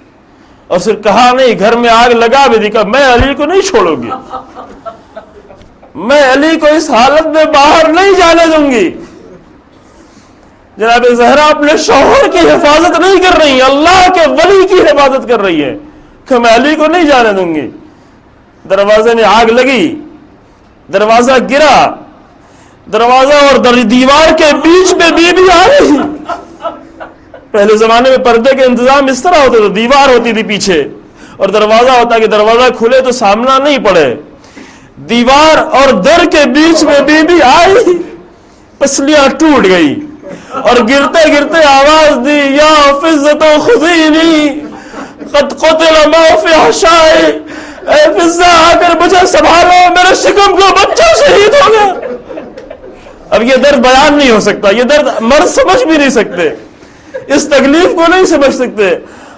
اور پھر کہا نہیں، گھر میں آگ لگا بھی دی، کہا میں علی کو نہیں چھوڑوں گی، میں علی کو اس حالت میں باہر نہیں جانے دوں گی۔ جناب زہرا اپنے شوہر کی حفاظت نہیں کر رہی، اللہ کے ولی کی حفاظت کر رہی ہے کہ میں علی کو نہیں جانے دوں گی۔ دروازے میں آگ لگی، دروازہ گرا، دروازہ اور دیوار کے بیچ میں بی بی آ رہی۔ پہلے زمانے میں پردے کے انتظام اس طرح ہوتے تھے، دیوار ہوتی تھی پیچھے اور دروازہ ہوتا کہ دروازہ کھلے تو سامنا نہیں پڑے، دیوار اور در کے بیچ میں بی بی آئی، پسلیاں ٹوٹ گئی اور گرتے گرتے آواز دی، یا فضت خذینی قد قتل ما فی حشائی، اے فضہ آ کر مجھے سنبھالو، میرے شکم کو بچہ شہید ہو گیا۔ اب یہ درد بیان نہیں ہو سکتا، یہ درد مرد سمجھ بھی نہیں سکتے، اس تکلیف کو نہیں سمجھ سکتے۔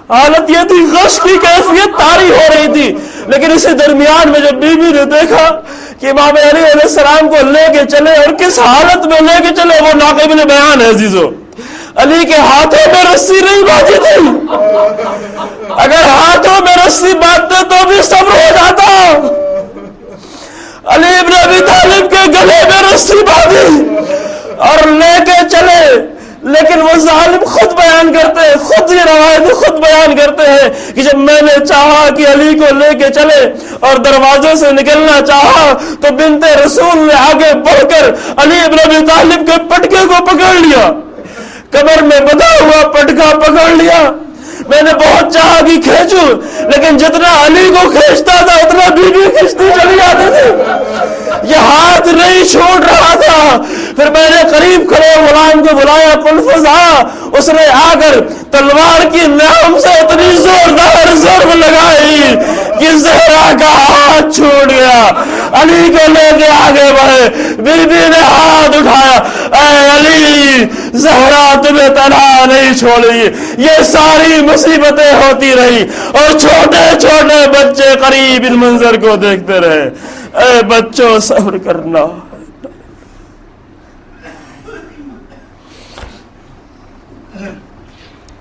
حالت یہ تھی، غش کی کیفیت طاری ہو رہی تھی، لیکن اسی درمیان میں جب بی بی نے دیکھا کہ امام علی علیہ السلام کو لے کے چلے اور کس حالت میں لے کے چلے، وہ ناقابل بیان ہے عزیزو۔ علی کے ہاتھوں میں رسی نہیں باندھی تھی، اگر ہاتھوں میں رسی باندھتے تو بھی صبر ہو جاتا۔ علی ابن ابی طالب کے گلے میں رسی باندھی اور لے کے چلے، لیکن وہ ظالم خود بیان کرتے ہیں، خود یہ روایت خود بیان کرتے ہیں کہ جب میں نے چاہا کہ علی کو لے کے چلے اور دروازے سے نکلنا چاہا تو بنت رسول نے آگے بڑھ کر علی ابن ابی طالب کے پٹکے کو پکڑ لیا، کمر میں بندھا ہوا پٹکا پکڑ لیا۔ میں نے بہت چاہا کہ کھینچوں، لیکن جتنا علی کو کھینچتا تھا اتنا بی بی کھینچتی چلی جاتی تھی، یہ ہاتھ نہیں چھوڑ رہا تھا۔ پھر میں نے قریب کھڑے غلام کو بلایا، قلفز آ، اس نے آ کر تلوار کی نام سے اتنی زوردار ضرب لگائی کہ زہرا کا ہاتھ چھوٹ گیا۔ علی کو لے کے آگے بڑھے، بی بی نے ہاتھ اٹھایا، اے علی، زہرا تمہیں تنہا نہیں چھوڑی، یہ ساری مصیبتیں ہوتی رہی اور چھوٹے چھوٹے بچے قریب ان منظر کو دیکھتے رہے۔ اے بچوں صبر کرنا۔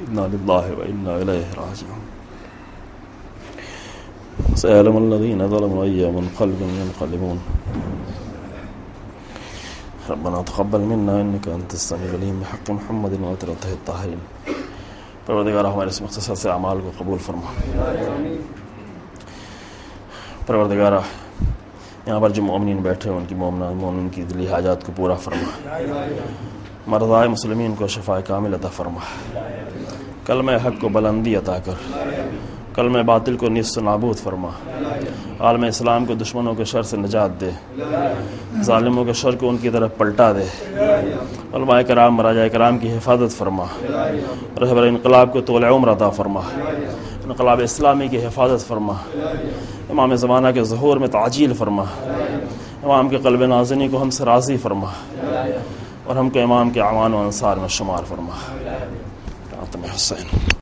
انا للہ و انا الیہ راجعون۔ سيعلم الذين ظلموا أي منقلب ينقلبون ربنا تقبل منا إنك أنت السميع العليم بحق محمد وعترته الطاهرين۔ پروردگار ہمارے اس مختصر سے اعمال کو قبول فرما۔ پروردگار یہاں پر جو مومنین بیٹھے ان کی مومنین کی دلی حاجات کو پورا فرما، مرضائے مسلمین کو شفاء کامل عطا فرما، کلمہ حق کو بلندی عطا کر، کلمہ باطل کو نیست و نابود فرما، عالم اسلام کو دشمنوں کے شر سے نجات دے، ظالموں کے شر کو ان کی طرف پلٹا دے، علماء کرام مراجع کرام کی حفاظت فرما، رہبر انقلاب کو طول عمر عطا فرما، انقلاب اسلامی کی حفاظت فرما، امام زمانہ کے ظہور میں تعجیل فرما، امام کے قلب نازنی کو ہم سے راضی فرما اور ہم کو امام کے اعوان و انصار میں شمار فرما۔ حسین